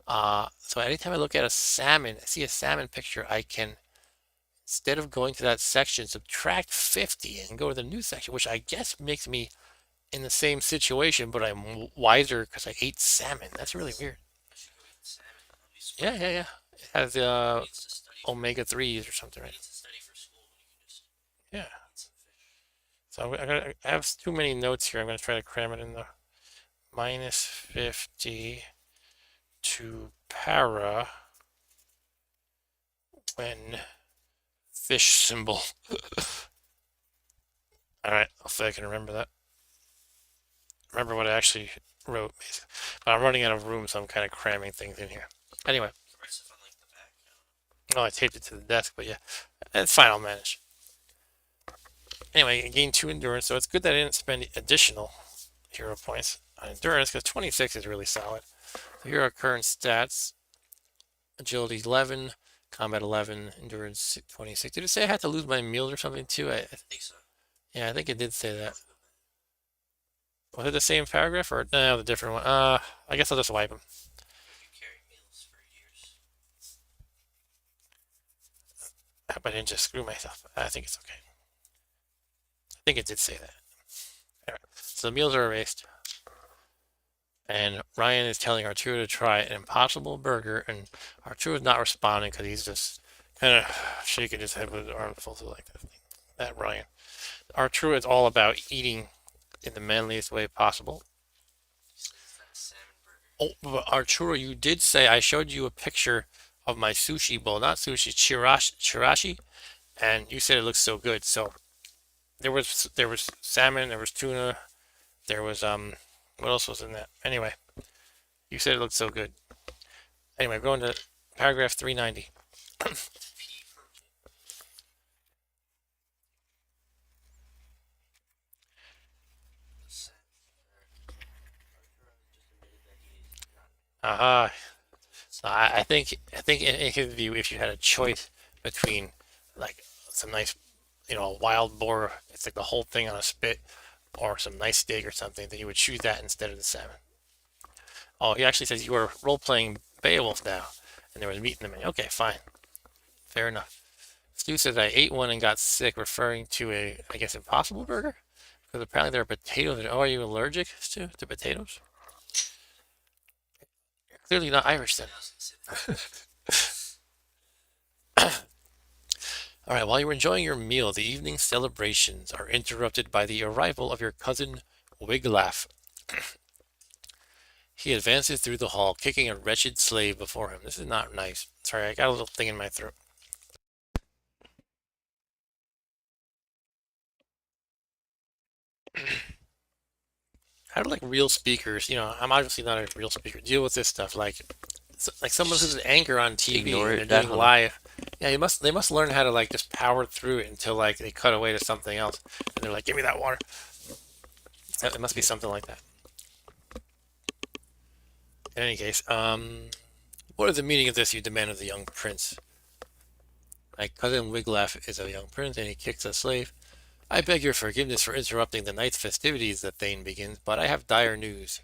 So anytime I look at a salmon, I see a salmon picture, I can, instead of going to that section, subtract 50 and go to the new section, which I guess makes me in the same situation, but I'm wiser because I ate salmon. That's really weird. Yeah, yeah, yeah. It has omega 3s or something, right? Yeah. So I have too many notes here. I'm going to try to cram it in the minus 50 to para when fish symbol. All right, hopefully I can remember that. Remember what I actually wrote. But I'm running out of room, so I'm kind of cramming things in here. Anyway. Oh, I taped it to the desk, but yeah, it's fine. I'll manage. Anyway, I gained 2 endurance, so it's good that I didn't spend additional hero points on endurance because 26 is really solid. So here are current stats. Agility 11, combat 11, endurance 26. Did it say I had to lose my meals or something too? I think so. Yeah, I think it did say that. Was it the same paragraph or no, the different one? I guess I'll just wipe them. I hope I didn't just screw myself. I think it's okay. I think it did say that. All right. So the meals are erased. And Ryan is telling Arturo to try an impossible burger, and Arturo is not responding because he's just kind of shaking his head with his arms folded like that. That Ryan. Arturo is all about eating in the manliest way possible. Oh, but Arturo, you did say I showed you a picture of my sushi bowl, not sushi, chirashi, and you said it looks so good. So there was salmon, there was tuna, there was what else was in that? Anyway, you said it looked so good. Anyway, going to paragraph 390. Aha. I think in his view, if you had a choice between like some nice, a wild boar, it's like the whole thing on a spit, or some nice steak or something, then you would choose that instead of the salmon. Oh, he actually says you were role playing Beowulf now, and there was meat in the menu. Okay, fine, fair enough. Stu says I ate one and got sick, referring to a, I guess, Impossible Burger, because apparently there are potatoes. Oh, are you allergic to potatoes? You're clearly not Irish then. All right, while you're enjoying your meal, the evening celebrations are interrupted by the arrival of your cousin Wiglaf. He advances through the hall, kicking a wretched slave before him. This is not nice. Sorry, I got a little thing in my throat. How do like real speakers, I'm obviously not a real speaker, deal with this stuff? Like someone who's anger on TV Ignore and it. they're doing live. Yeah, they must learn how to like just power through it until like they cut away to something else, and they're like, "Give me that water." It must be something like that. In any case, what is the meaning of this? You demand of the young prince. My cousin Wiglaf is a young prince, and he kicks a slave. I beg your forgiveness for interrupting the night's festivities, the Thane begins, but I have dire news.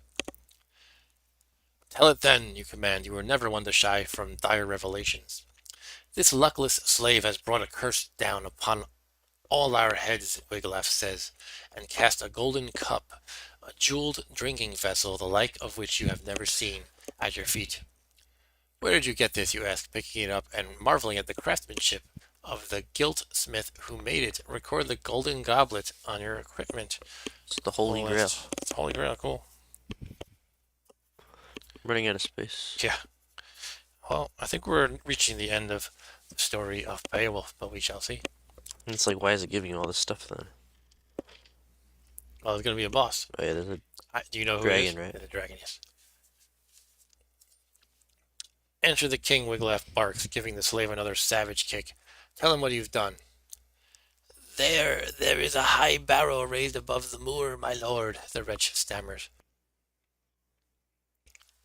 Tell it then, you command. You were never one to shy from dire revelations. This luckless slave has brought a curse down upon all our heads, Wiglaf says, and cast a golden cup, a jeweled drinking vessel, the like of which you have never seen, at your feet. Where did you get this, you ask, picking it up and marveling at the craftsmanship of the gilt smith who made it. Record the golden goblet on your equipment. It's the Holy Grail. It's the Holy Grail, cool. Running out of space. Yeah. Well, I think we're reaching the end of the story of Beowulf, but we shall see. And it's like, why is it giving you all this stuff then? Well, there's going to be a boss. Oh yeah, there's a Do you know who it is? dragon, right? The dragon, yes. Enter the king, Wiglaf barks, giving the slave another savage kick. Tell him what you've done. There is a high barrow raised above the moor, my lord, the wretch stammers.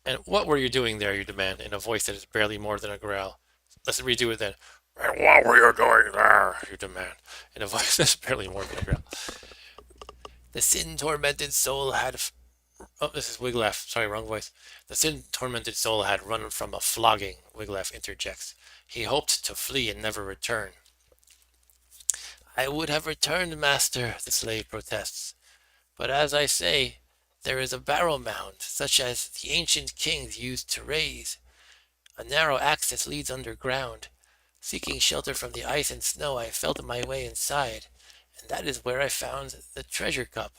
And what were you doing there, you demand, in a voice that is barely more than a growl. Let's redo it then. And what were you doing there, you demand, in a voice that's barely more than a growl. The sin-tormented soul had... Oh, this is Wiglaf. Sorry, wrong voice. The sin-tormented soul had run from a flogging, Wiglaf interjects. He hoped to flee and never return. I would have returned, master, the slave protests. But as I say, there is a barrow mound, such as the ancient kings used to raise. A narrow access leads underground. Seeking shelter from the ice and snow, I felt my way inside, and that is where I found the treasure cup.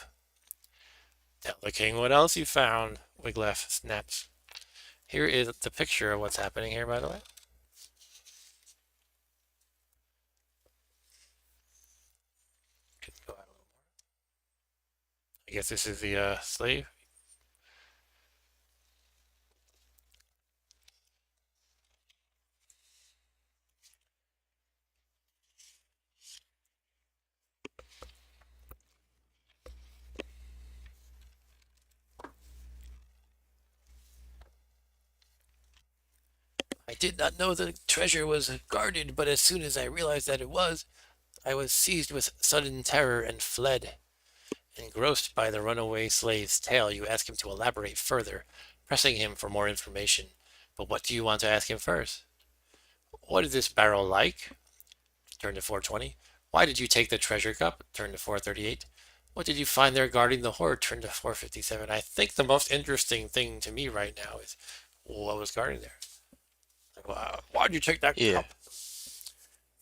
Tell the king what else you found, Wiglaf snaps. Here is the picture of what's happening here, by the way. I guess this is the slave. I did not know the treasure was guarded, but as soon as I realized that it was, I was seized with sudden terror and fled. Engrossed by the runaway slave's tale, you ask him to elaborate further, pressing him for more information. But what do you want to ask him first? What is this barrel like? Turn to 420. Why did you take the treasure cup? Turn to 438. What did you find there guarding the hoard? Turn to 457. I think the most interesting thing to me right now is what was guarding there. Why did you take that Yeah. cup?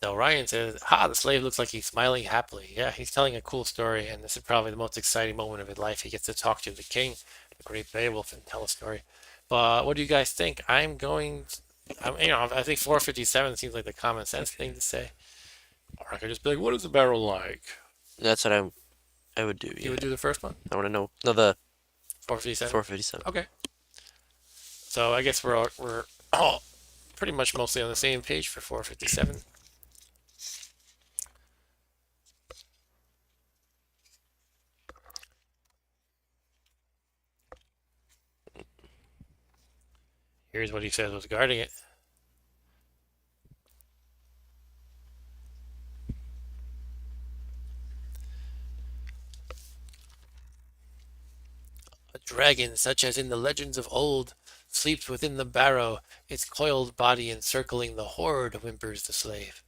So Ryan says, "Ha, the slave looks like he's smiling happily. Yeah, he's telling a cool story, and this is probably the most exciting moment of his life. He gets to talk to the king, the great Beowulf, and tell a story." But what do you guys think? I think 457 seems like the common sense thing to say. Or I could just be like, what is the barrel like? That's what I would do. You Yeah. would do the first one? I want to know. No, the 457? 457. Okay. So I guess we're all pretty much mostly on the same page for 457. Here's what he says was guarding it. A dragon, such as in the legends of old, sleeps within the barrow, its coiled body encircling the hoard, whimpers the slave.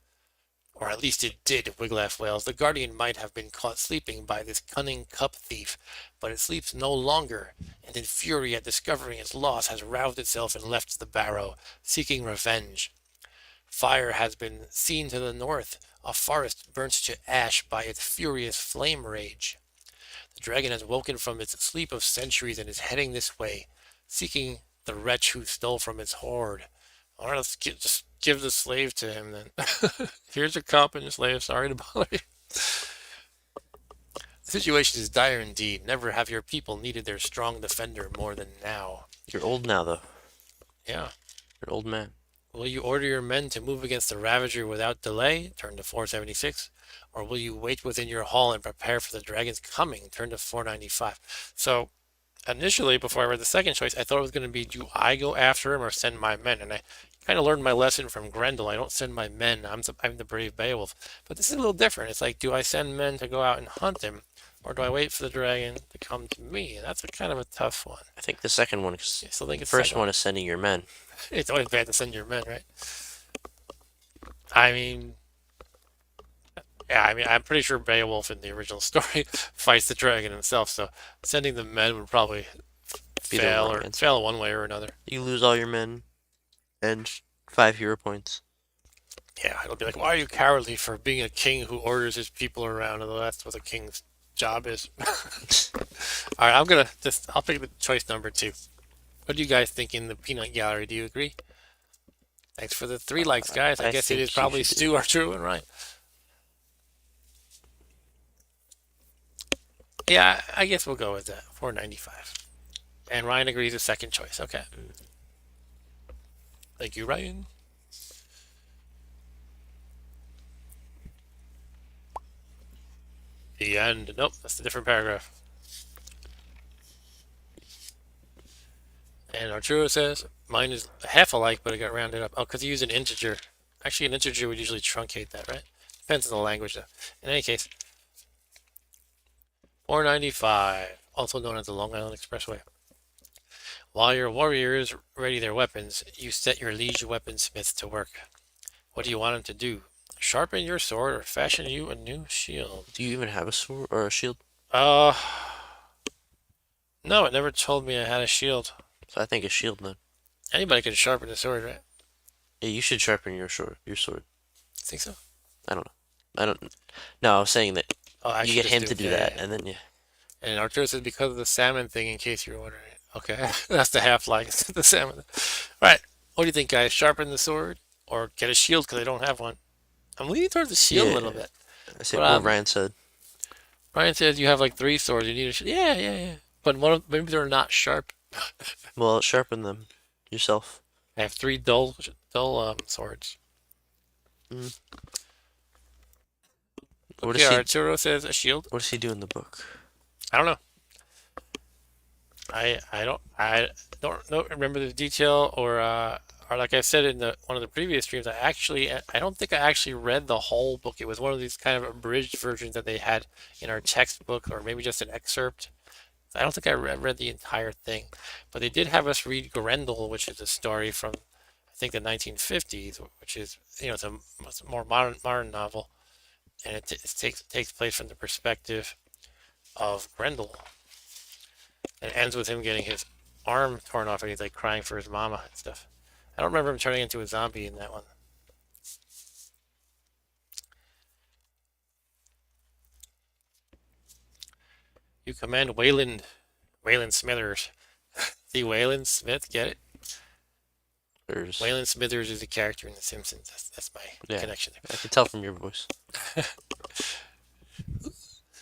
Or at least it did, Wiglaf wails. The guardian might have been caught sleeping by this cunning cup thief, but it sleeps no longer, and in fury at discovering its loss has roused itself and left the barrow, seeking revenge. Fire has been seen to the north, a forest burnt to ash by its furious flame rage. The dragon has woken from its sleep of centuries and is heading this way, seeking the wretch who stole from its hoard. All right, just give the slave to him then. Here's your cup and your slave. Sorry to bother you. The situation is dire indeed. Never have your people needed their strong defender more than now. You're old now, though. Yeah. You're an old man. Will you order your men to move against the Ravager without delay? Turn to 476. Or will you wait within your hall and prepare for the dragon's coming? Turn to 495. So, initially, before I read the second choice, I thought it was going to be, do I go after him or send my men? And I kind of learned my lesson from Grendel. I don't send my men. I'm the brave Beowulf. But this is a little different. It's like, do I send men to go out and hunt him? Or do I wait for the dragon to come to me? And that's a kind of a tough one. I think the second one, because I still think the it's first second one is sending your men. It's always bad to send your men, right? I mean, yeah, I'm pretty sure Beowulf in the original story fights the dragon himself, so sending the men would probably Be the fail wrong or answer. fail one way or another. You lose all your men and 5 hero points. Yeah, it'll be like, why are you cowardly for being a king who orders his people around? Although that's what a king's job is. All right, I'll pick the choice number two. What do you guys think in the peanut gallery? Do you agree? Thanks for the 3 likes, guys. I I guess it is think you probably should do Stu or True and Ryan. Yeah, I guess we'll go with that. 495. And Ryan agrees with second choice. Okay. Thank you, Ryan. The end. Nope, that's a different paragraph. And Arturo says, mine is half alike, but it got rounded up. Oh, because you use an integer. Actually, an integer would usually truncate that, right? Depends on the language, though. In any case, 495, also known as the Long Island Expressway. While your warriors ready their weapons, you set your liege weaponsmith to work. What do you want him to do? Sharpen your sword or fashion you a new shield? Do you even have a sword or a shield? Uh, no, it never told me I had a shield. So I think a shield then. Anybody can sharpen a sword, right? Yeah, you should sharpen your sword. Your sword. Think so? I don't know. I don't. No, I was saying that Oh, I you should get just him do to it. do Yeah, that, yeah. and then yeah. And Arturo says because of the salmon thing, in case you're wondering. Okay, that's the half like the salmon. All right, what do you think, guys? Sharpen the sword or get a shield because I don't have one? I'm leaning towards the shield a Yeah, little bit. I said But what Ryan said. Ryan says you have like 3 swords. You need a shield. Yeah, yeah, yeah. But one of maybe they're not sharp. Well, sharpen them yourself. I have 3 dull swords. Mm. What Okay, does he? Arturo says a shield. What does he do in the book? I don't know. I don't remember the detail or like I said in the one of the previous streams, I don't think I actually read the whole book. It was one of these kind of abridged versions that they had in our textbook, or maybe just an excerpt. I don't think I read the entire thing, but they did have us read Grendel, which is a story from I think the 1950s, which is it's a more modern novel, and it takes place from the perspective of Grendel. It ends with him getting his arm torn off and he's like crying for his mama and stuff. I don't remember him turning into a zombie in that one. You command Wayland Smithers. See Wayland Smith, get it? There's Wayland Smithers is a character in The Simpsons. That's my yeah. connection there. I can tell from your voice.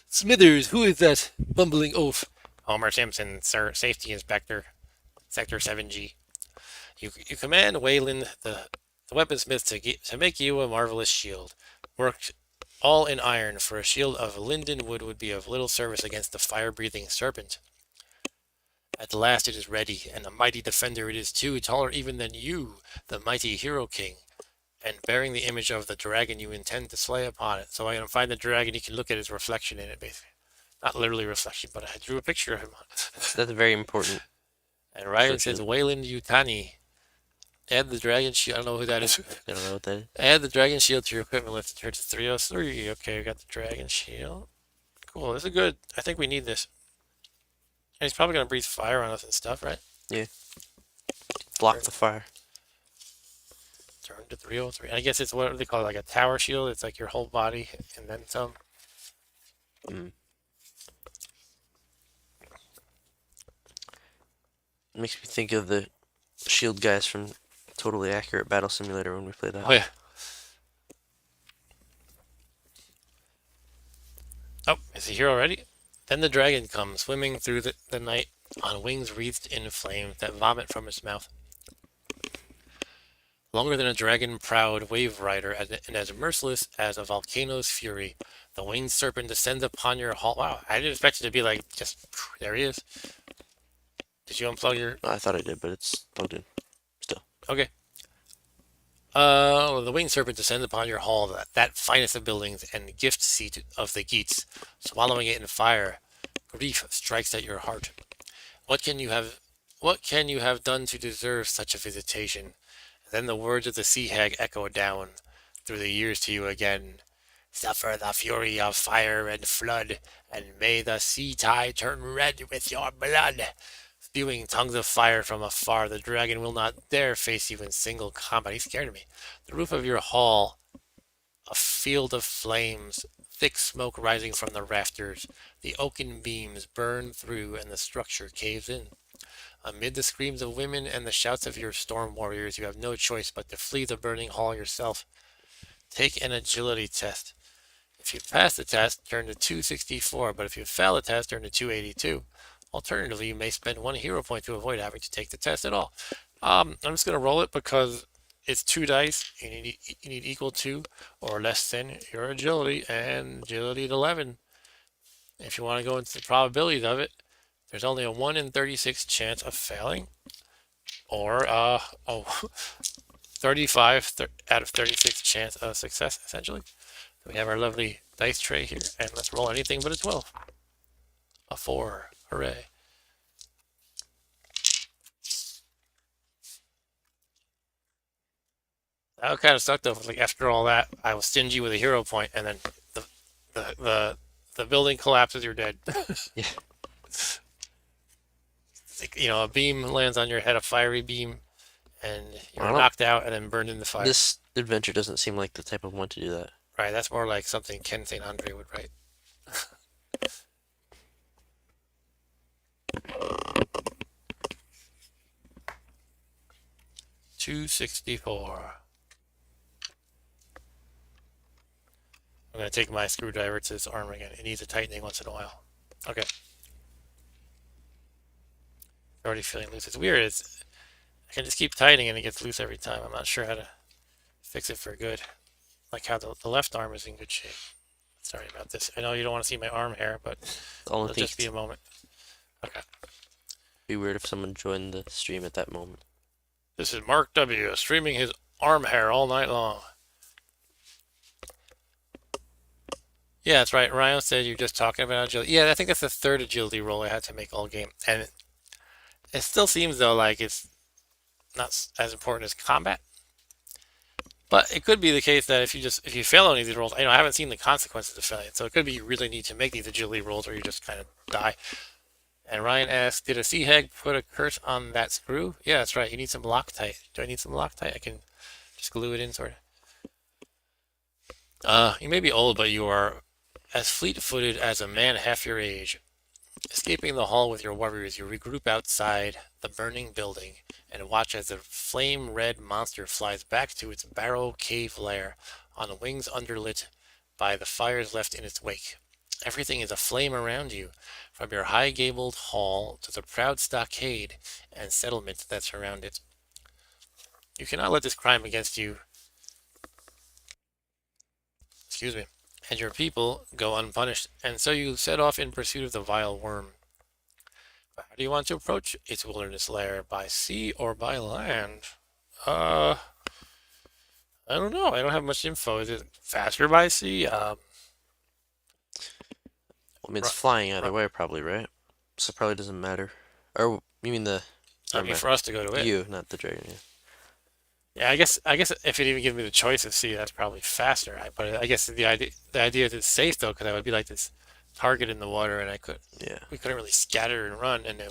Smithers, who is that bumbling oaf? Homer Simpson, sir, safety inspector, Sector 7G. You command Wayland, the weaponsmith, to make you a marvelous shield. Worked all in iron, for a shield of linden wood would be of little service against the fire-breathing serpent. At last it is ready, and a mighty defender it is too, taller even than you, the mighty hero king, and bearing the image of the dragon you intend to slay upon it. So I can find the dragon, you can look at his reflection in it, basically. Not literally reflection, but I drew a picture of him on it. That's very important. And Ryan says, Wayland Yutani. Add the dragon shield. I don't know who that is. I don't know what that is. Add the dragon shield to your equipment list. Turn to 303. Okay, we got the dragon shield. Cool. This is good. I think we need this. And he's probably gonna breathe fire on us and stuff, right? Yeah. Block the fire. Turn to 303. I guess it's what do they call it, like a tower shield. It's like your whole body and then some. Makes me think of the shield guys from Totally Accurate Battle Simulator when we played that. Oh yeah. Oh, is he here already? Then the dragon comes, swimming through the night on wings wreathed in flames that vomit from its mouth. Longer than a dragon-proud wave rider and as merciless as a volcano's fury, the winged serpent descends upon your hall. Wow, I didn't expect it to be like just there he is. Did you unplug your? I thought I did, but it's plugged in. Still. Okay. The winged serpent descends upon your hall, that finest of buildings and gift seat of the Geats, swallowing it in fire. Grief strikes at your heart. What can you have done to deserve such a visitation? Then the words of the sea hag echo down through the years to you again. Suffer the fury of fire and flood, and may the sea tide turn red with your blood. Spewing tongues of fire from afar, the dragon will not dare face you in single combat. He's scared of me. The roof of your hall, a field of flames, thick smoke rising from the rafters. The oaken beams burn through and the structure caves in. Amid the screams of women and the shouts of your storm warriors, you have no choice but to flee the burning hall yourself. Take an agility test. If you pass the test, turn to 264, but if you fail the test, turn to 282. Alternatively, you may spend one hero point to avoid having to take the test at all. I'm just going to roll it because it's 2 dice. You need equal to or less than your agility, and agility at 11. If you want to go into the probabilities of it, there's only a 1 in 36 chance of failing, or 35 out of 36 chance of success, essentially. So we have our lovely dice tray here, and let's roll anything but a 12. A 4. Hooray. That kind of sucked though. Like after all that, I was stingy with a hero point, and then the the the, the building collapses. You're dead. Yeah. Like, a beam lands on your head, a fiery beam, and I you're don't. knocked out and then burned in the fire. This adventure doesn't seem like the type of one to do that. Right, that's more like something Ken St. Andre would write. 264. I'm going to take my screwdriver to this arm again. It needs a tightening once in a while. Okay. Already feeling loose. It's weird. I can just keep tightening and it gets loose every time. I'm not sure how to fix it for good. Like how the left arm is in good shape. Sorry about this. I know you don't want to see my arm hair, but The it'll just be a moment. Okay. Be weird if someone joined the stream at that moment. This is Mark W. streaming his arm hair all night long. Yeah, that's right. Ryan said you're just talking about agility. Yeah, I think that's the third agility roll I had to make all game. And it still seems, though, like it's not as important as combat. But it could be the case that if you fail any of these rolls, I haven't seen the consequences of failing. So it could be you really need to make these agility rolls or you just kind of die. And Ryan asks, did a sea hag put a curse on that screw? Yeah, that's right. You need some Loctite. Do I need some Loctite? I can just glue it in, sort of. You may be old, but you are as fleet-footed as a man half your age. Escaping the hall with your warriors, you regroup outside the burning building and watch as the flame-red monster flies back to its barrow cave lair on wings underlit by the fires left in its wake. Everything is aflame around you, from your high-gabled hall to the proud stockade and settlement that surround it. You cannot let this crime against you, excuse me, and your people go unpunished, and so you set off in pursuit of the vile worm. How do you want to approach its wilderness lair? By sea or by land? I don't know. I don't have much info. Is it faster by sea? Well, I mean, it's flying either way, probably, right? So it probably doesn't matter. Or you mean the? I mean, for us to go to it. You, not the dragon. Yeah. Yeah, I guess if it even gives me the choice of sea, that's probably faster. But I guess the idea is it's safe though, because I would be like this target in the water, and Yeah. we couldn't really scatter and run, and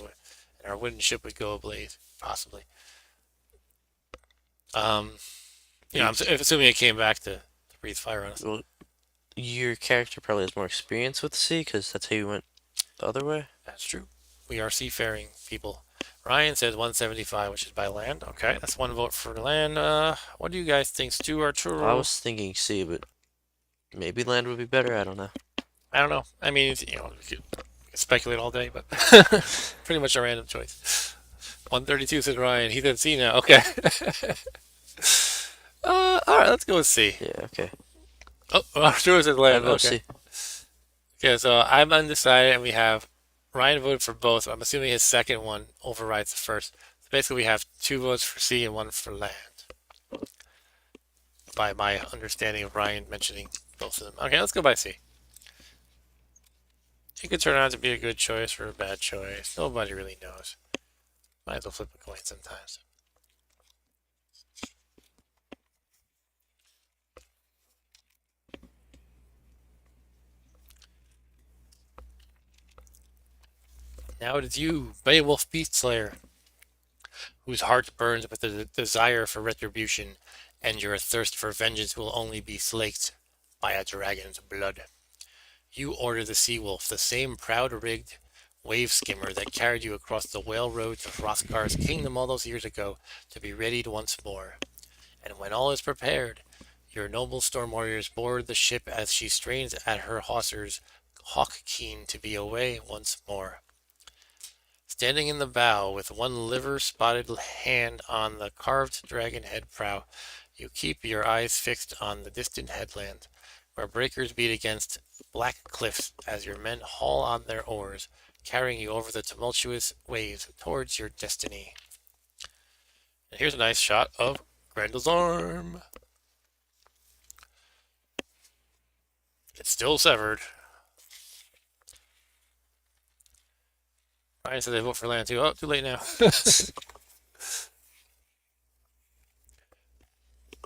our wooden ship would go ablaze, possibly. I'm assuming it came back to breathe fire on us. Well, your character probably has more experience with the sea, because that's how you went the other way. That's true. We are seafaring people. Ryan says 175, which is by land. Okay, that's one vote for land. What do you guys think, Stu or Truro? I was thinking sea, but maybe land would be better. I don't know. I don't know. I mean, we could speculate all day, but pretty much a random choice. 132 says Ryan. He said C now. Okay. All right, let's go with C. Yeah. Okay. Oh, Truro says land. I'll Okay. see. Okay, so I'm undecided, and we have Ryan voted for both. I'm assuming his second one overrides the first. So basically, we have 2 votes for C and 1 for land. By my understanding of Ryan mentioning both of them. Okay, let's go by C. It could turn out to be a good choice or a bad choice. Nobody really knows. Might as well flip a coin sometimes. Now it is you, Beowulf Beastslayer, whose heart burns with the desire for retribution, and your thirst for vengeance will only be slaked by a dragon's blood. You order the sea wolf, the same proud-rigged, wave skimmer that carried you across the whale roads of Hrothgar's kingdom all those years ago to be readied once more. And when all is prepared, your noble storm warriors board the ship as she strains at her hawsers, hawk keen to be away once more. Standing in the bow with one liver-spotted hand on the carved dragon head prow, you keep your eyes fixed on the distant headland, where breakers beat against black cliffs as your men haul on their oars, carrying you over the tumultuous waves towards your destiny. And here's a nice shot of Grendel's arm. It's still severed. Ryan said they vote for land too. Oh, too late now.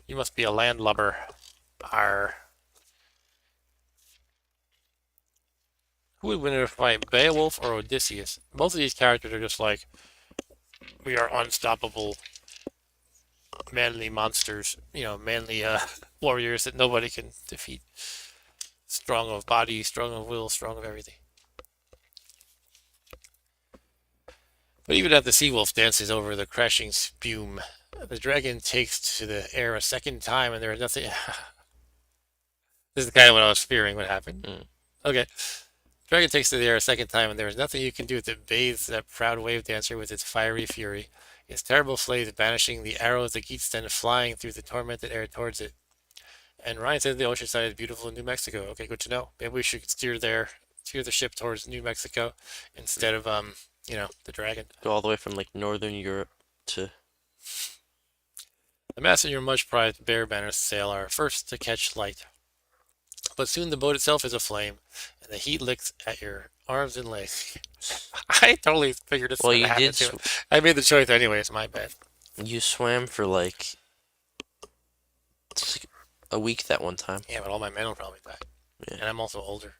You must be a landlubber. Arr. Who would win in a fight, Beowulf or Odysseus? Both of these characters are just like, we are unstoppable, manly monsters. You know, manly warriors that nobody can defeat. Strong of body, strong of will, strong of everything. But even as the sea wolf dances over the crashing spume, the dragon takes to the air a second time, and there is nothing. This is kind of what I was fearing would happen. Okay. Dragon takes to the air a second time, and there is nothing you can do that bathes that proud wave dancer with its fiery fury. Its terrible flames banishing the arrows the geese send flying through the tormented air towards it. And Ryan says the ocean side is beautiful in New Mexico. Okay, good to know. Maybe we should steer the ship towards New Mexico instead of the dragon. Go all the way from like northern Europe to. The mast and your much prized bear banner sail are first to catch light. But soon the boat itself is aflame, and the heat licks at your arms and legs. I totally figured this Well, would you happen did. too. I made the choice anyway. It's my bad. You swam for like a week that one time. Yeah, but all my men will probably die. Yeah. And I'm also older.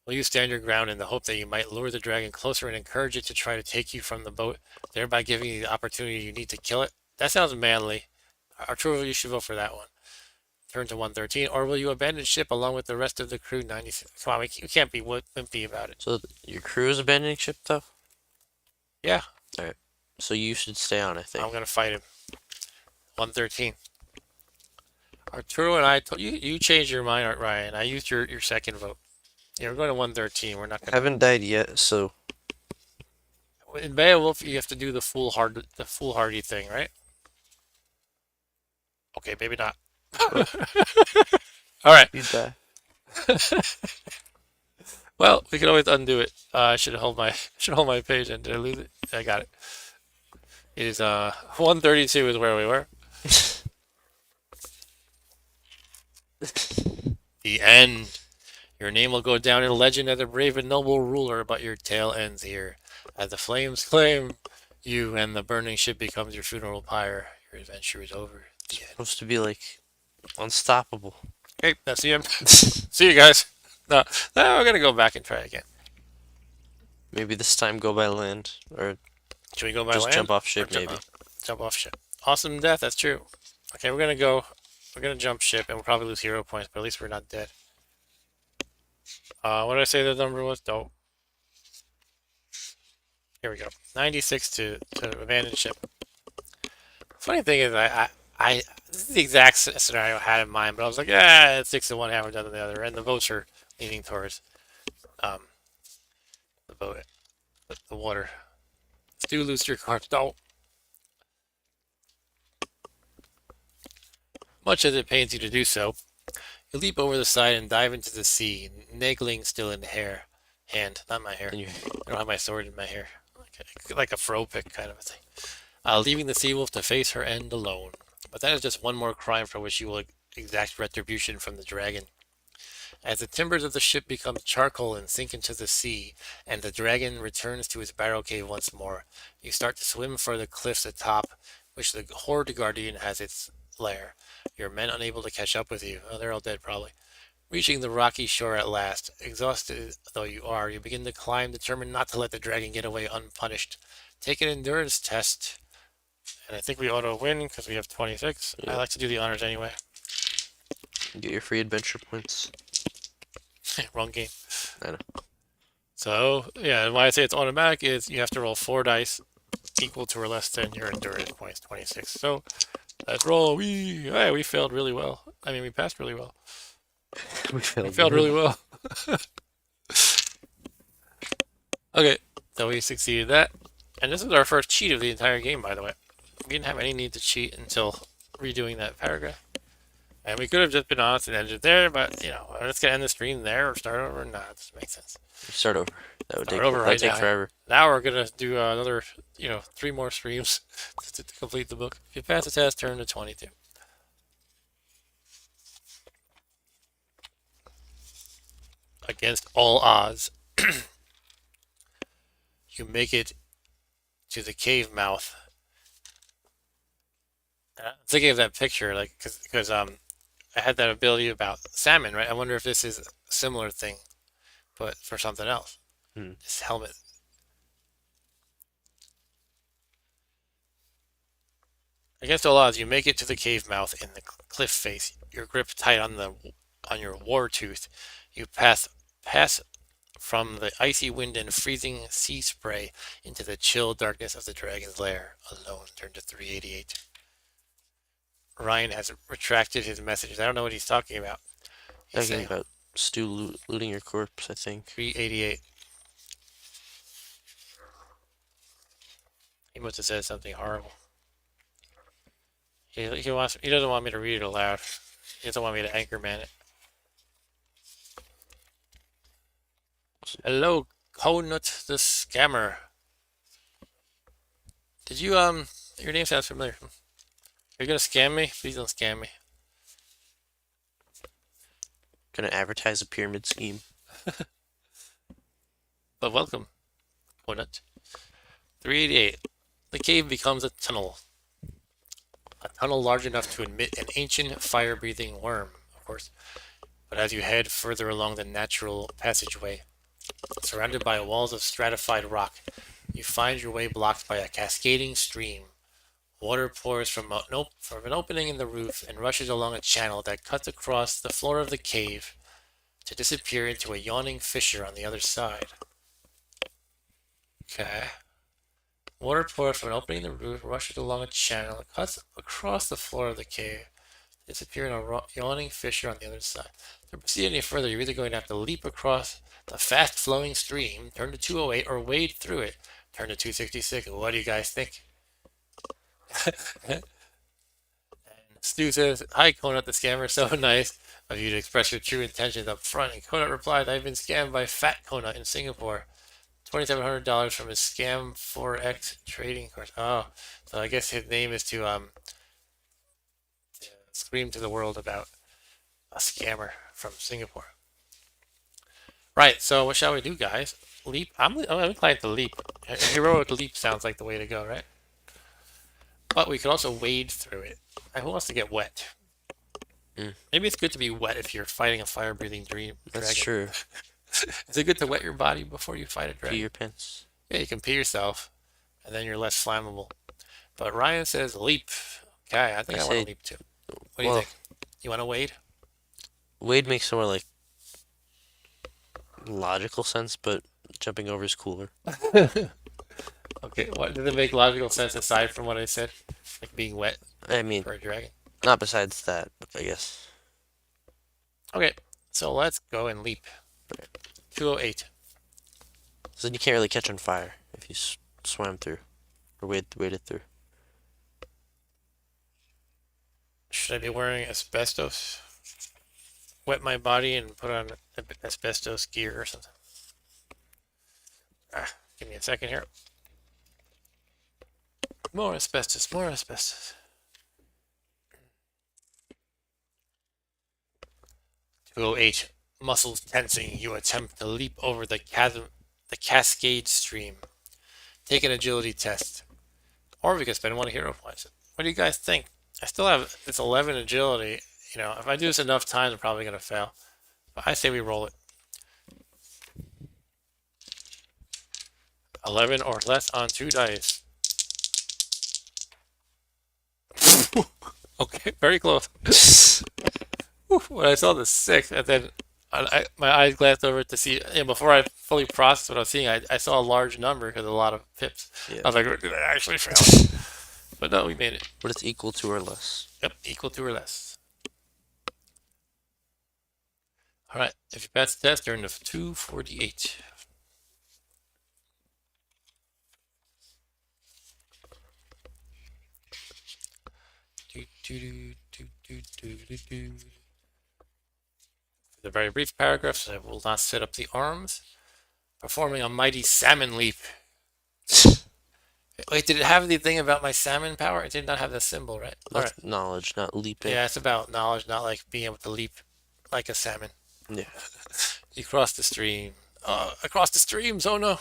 Will you stand your ground in the hope that you might lure the dragon closer and encourage it to try to take you from the boat, thereby giving you the opportunity you need to kill it? That sounds manly. Arturo, you should vote for that one. Turn to 113, or will you abandon ship along with the rest of the crew? 96. Come on, we can't be wimpy about it. So your crew is abandoning ship though? Yeah. Alright. So you should stay on, I think. I'm gonna fight him. 113. Arturo and I told you changed your mind, Ryan. I used your second vote. Yeah, we're going to 113. We're not I gonna. haven't died yet, so In Beowulf, you have to do the foolhardy thing, right? Okay, maybe not. All right. you die. Well, we can always undo it. I should hold my page, and did I lose it? I got it. It is 132 is where we were. The end. Your name will go down in legend as a brave and noble ruler, but your tale ends here. As the flames claim you and the burning ship becomes your funeral pyre, your adventure is over. The end. Supposed to be like unstoppable. Okay, that's the end. See you guys. No, we're gonna go back and try again. Maybe this time go by land, or Should we go by just land? jump off ship, Or maybe. Jump off ship. Awesome death, that's true. Okay, we're gonna go. We're gonna jump ship, and we'll probably lose hero points, but at least we're not dead. What did I say the number was? Dope. Here we go. 96 to abandon ship. Funny thing is, this is the exact scenario I had in mind, but I was like, yeah, it's 6 to 1, half done to the other, and the votes are leaning towards the boat, the water. Do lose your cards. Don't. Much as it pains you to do so, you leap over the side and dive into the sea, nagling still in hair. Hand, not my hair. And you I don't have my sword in my hair. Like a fro pick kind of a thing. Leaving the sea wolf to face her end alone. But that is just one more crime for which you will exact retribution from the dragon. As the timbers of the ship become charcoal and sink into the sea, and the dragon returns to its barrow cave once more, you start to swim for the cliffs atop which the Horde Guardian has its lair. Your men unable to catch up with you. Oh, they're all dead probably. Reaching the rocky shore at last, exhausted though you are, you begin to climb, determined not to let the dragon get away unpunished. Take an endurance test, and I think we ought to win because we have 26. Yeah. I like to do the honors anyway. get your free adventure points. Wrong game. I know. So, yeah, why I say it's automatic is you have to roll 4 dice equal to or less than your endurance points, 26. So, let's roll. We failed really well. I mean, we passed really well. We We failed failed really really well. well. Okay, so we succeeded that. And this is our first cheat of the entire game, by the way. We didn't have any need to cheat until redoing that paragraph. And we could have just been honest and ended there, but, we're just going to end the stream there or start over. Nah, it doesn't make sense. Start over. Start over right take now. forever. Now we're going to do another, 3 more streams to complete the book. If you pass the test, turn to 22. Against all odds, you make it to the cave mouth. I'm thinking of that picture, like, because I had that ability about salmon, right? I wonder if this is a similar thing, but for something else. Hmm. This helmet. Against all odds, you make it to the cave mouth in the cliff face. Your grip tight on your war tooth. You pass from the icy wind and freezing sea spray into the chill darkness of the dragon's lair. Alone, turn to 388. Ryan has retracted his messages. I don't know what he's talking about. He's Talking saying about Stu looting your corpse, I think. 388. He must have said something horrible. He doesn't want me to read it aloud. He doesn't want me to anchorman it. Hello, Conut the Scammer. Did you your name sounds familiar. You're gonna scam me? Please don't scam me. Gonna advertise a pyramid scheme. But welcome, Conut. 388. The cave becomes a tunnel. A tunnel large enough to admit an ancient fire-breathing worm, of course. But as you head further along the natural passageway, surrounded by walls of stratified rock, you find your way blocked by a cascading stream. Water pours from an opening in the roof and rushes along a channel that cuts across the floor of the cave to disappear into a yawning fissure on the other side. Okay. Water pours from an opening in the roof, rushes along a channel, and cuts across the floor of the cave, disappear in a yawning fissure on the other side. To proceed any further, you're either going to have to leap across the fast-flowing stream, turn to 208, or wade through it, turn to 266. What do you guys think? And Stu says, "Hi, Conut the Scammer. So nice of you to express your true intentions up front." And Conut replied, "I've been scammed by Fat Conut in Singapore. $2,700 from his Scam 4X trading course." Oh, so I guess his name is to scream to the world about a scammer from Singapore. Right. So what shall we do, guys? Leap. I'm inclined to leap. A heroic leap sounds like the way to go, right? But we could also wade through it. And who wants to get wet? Maybe it's good to be wet if you're fighting a fire-breathing dragon. That's true. Is it good to wet your body before you fight a dragon? Pee your pants. Yeah, you can pee yourself, and then you're less flammable. But Ryan says leap. Okay, I think I want to leap too. What do you think? You want to wade? Wade makes more like logical sense, but jumping over is cooler. Okay, what does it make logical sense aside from what I said? Like being wet I mean, for a dragon? not besides that, I guess. Okay, so let's go and leap. 208. So then you can't really catch on fire if you swam through or waded through. Should I be wearing asbestos? Wet my body and put on asbestos gear or something. Give me a second here. More asbestos, more asbestos. 208. Muscles tensing, you attempt to leap over the cascade stream. Take an agility test. Or we could spend 1 hero points. What do you guys think? I still have this 11 agility. If I do this enough times, I'm probably going to fail. But I say we roll it. 11 or less on 2 dice. Okay, very close. When I saw the 6, and then My eyes glanced over to see, before I fully processed what I was seeing, I saw a large number because a lot of pips. Yeah. I was like, did I actually fail it? But no, we made it. But it's equal to or less. Yep, equal to or less. All right, if you pass the test, earn the 248. Do, do, do, do, do, do, do, do. The very brief paragraph says, I will not set up the arms, performing a mighty salmon leap. Wait, did it have the thing about my salmon power? It did not have the symbol, right? All right. That's knowledge, not leaping. Yeah, it's about knowledge, not like being able to leap like a salmon. Yeah. You cross the stream. Across the streams. Oh no.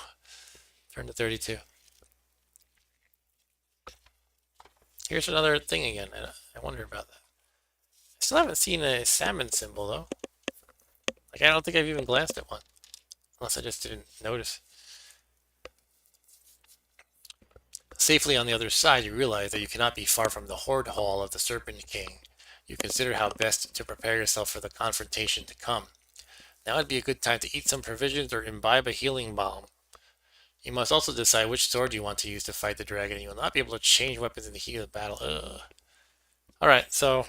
Turn to 32. Here's another thing again. I wonder about that. I still haven't seen a salmon symbol though. Like I don't think I've even glanced at one, unless I just didn't notice. Safely on the other side, you realize that you cannot be far from the horde hall of the Serpent King. You consider how best to prepare yourself for the confrontation to come. Now would be a good time to eat some provisions or imbibe a healing balm. You must also decide which sword you want to use to fight the dragon. You will not be able to change weapons in the heat of the battle. Ugh. Alright, so...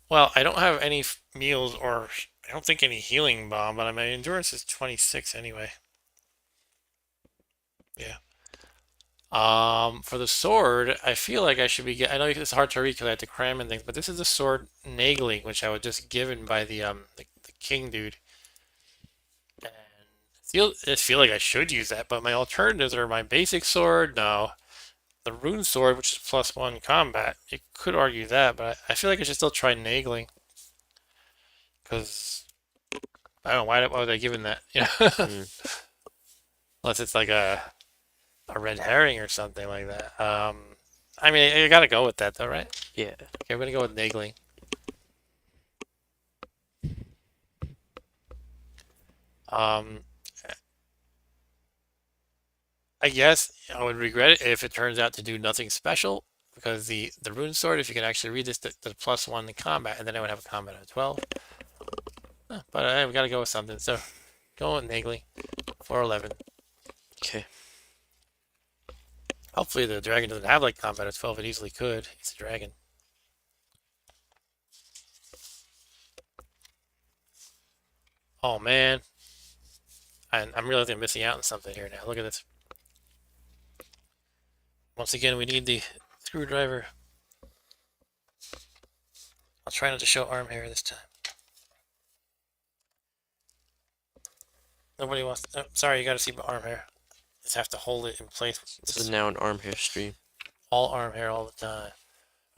Well, I don't have any meals or... I don't think any healing balm, but my endurance is 26 anyway. Yeah. For the sword, I feel like I should be. I know it's hard to read because I had to cram and things, but this is the sword nagling, which I was just given by the king dude. And I just feel like I should use that, but my alternatives are my basic sword. No, the rune sword, which is +1 combat. You could argue that, but I feel like I should still try nagling because I don't know why was I given that? Unless it's like a red herring or something like that. I mean, I gotta go with that though, right? Yeah. Okay, I'm gonna go with nagling. Um, I guess I would regret it if it turns out to do nothing special because the rune sword, if you can actually read this, the +1 in combat, and then I would have a combat of 12. But we gotta go with something. So, go with nagling. 411. Okay. Hopefully the dragon doesn't have like combat of 12. It easily could. It's a dragon. Oh man. I'm realizing I'm missing out on something here now. Look at this. Once again, we need the screwdriver. I'll try not to show arm hair this time. Nobody wants to, oh, sorry, you gotta see my arm hair. Just have to hold it in place. This is now an arm hair stream. All arm hair all the time.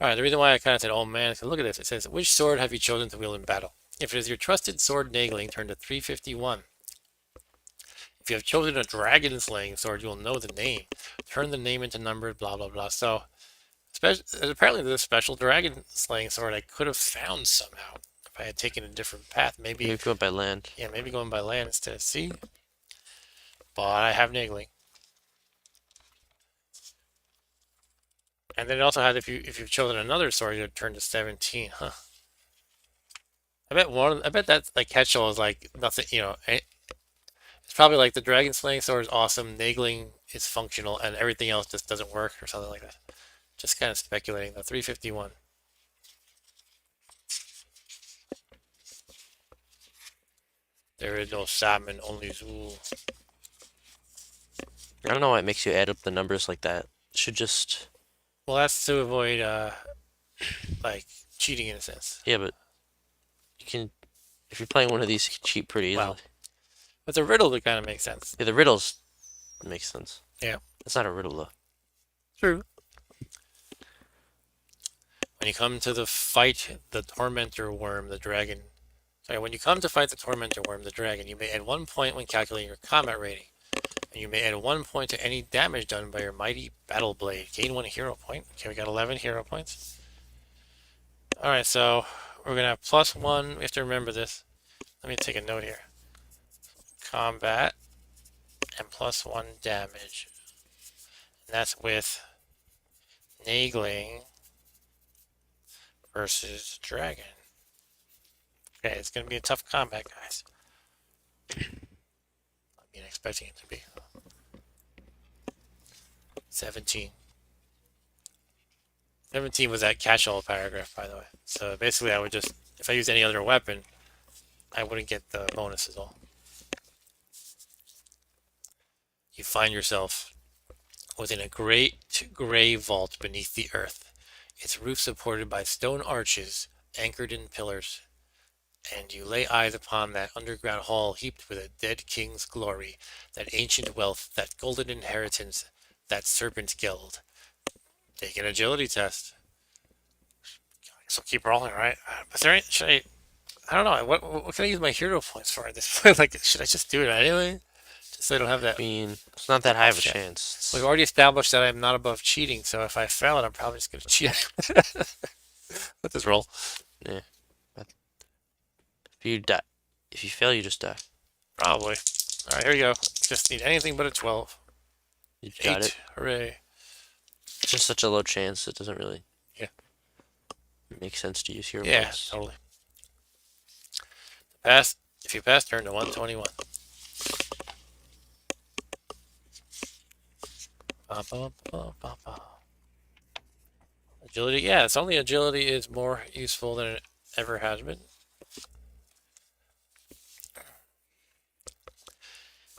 Alright, the reason why I kind of said, oh man, is look at this. It says, which sword have you chosen to wield in battle? If it is your trusted sword nagling, turn to 351. If you have chosen a dragon slaying sword, you will know the name. Turn the name into numbers, blah, blah, blah. So, apparently there's a special dragon slaying sword I could have found somehow if I had taken a different path. Maybe go by land. Yeah, maybe going by land instead of sea. But I have nagling. And then it also has if you've chosen another sword, you turn to 17, huh? I bet that like catch-all is like nothing, it's probably like the dragon slaying sword is awesome, nagling is functional, and everything else just doesn't work or something like that. Just kind of speculating. The 351. There is no salmon, only Zool. I don't know why it makes you add up the numbers like that. It should just. Well, that's to avoid like cheating in a sense. Yeah, but you can. If you're playing one of these, you can cheat pretty easily. Well, but the riddle would kind of make sense. Yeah, the riddles make sense. Yeah. It's not a riddle though. True. When you come to fight the tormentor worm, the dragon. Sorry, when you come to fight the tormentor worm, the dragon, you may add 1 point when calculating your combat rating. And you may add 1 point to any damage done by your mighty battle blade. Gain 1 hero point. Okay, we got 11 hero points. Alright, so we're gonna have +1. We have to remember this. Let me take a note here. Combat and +1 damage. And that's with nagling versus dragon. Okay, it's gonna be a tough combat, guys. I mean, expecting it to be 17. 17 was that catch-all paragraph, by the way. So basically, I would just, if I used any other weapon, I wouldn't get the bonus at all. You find yourself within a great gray vault beneath the earth, its roof supported by stone arches anchored in pillars, and you lay eyes upon that underground hall heaped with a dead king's glory, that ancient wealth, that golden inheritance, that serpent guild. Take an agility test. So keep rolling, right? Is there any, should I don't know. What can I use my hero points for at this point? Like, should I just do it anyway? Just so I don't have I that mean, it's not that high of a shit. We've chance. already established that I'm not above cheating, so if I fail it, I'm probably just gonna cheat. Let this roll. Yeah. If you die, if you fail, you just die. Probably. Alright, here we go. Just need anything but a 12. You got it. 8. Hooray. It's just such a low chance. It doesn't really Yeah. make sense to use hero Yeah, points. totally. Pass. If you pass, turn to 121. Ba, ba, ba, ba, ba. Agility. Yeah, it's only agility is more useful than it ever has been.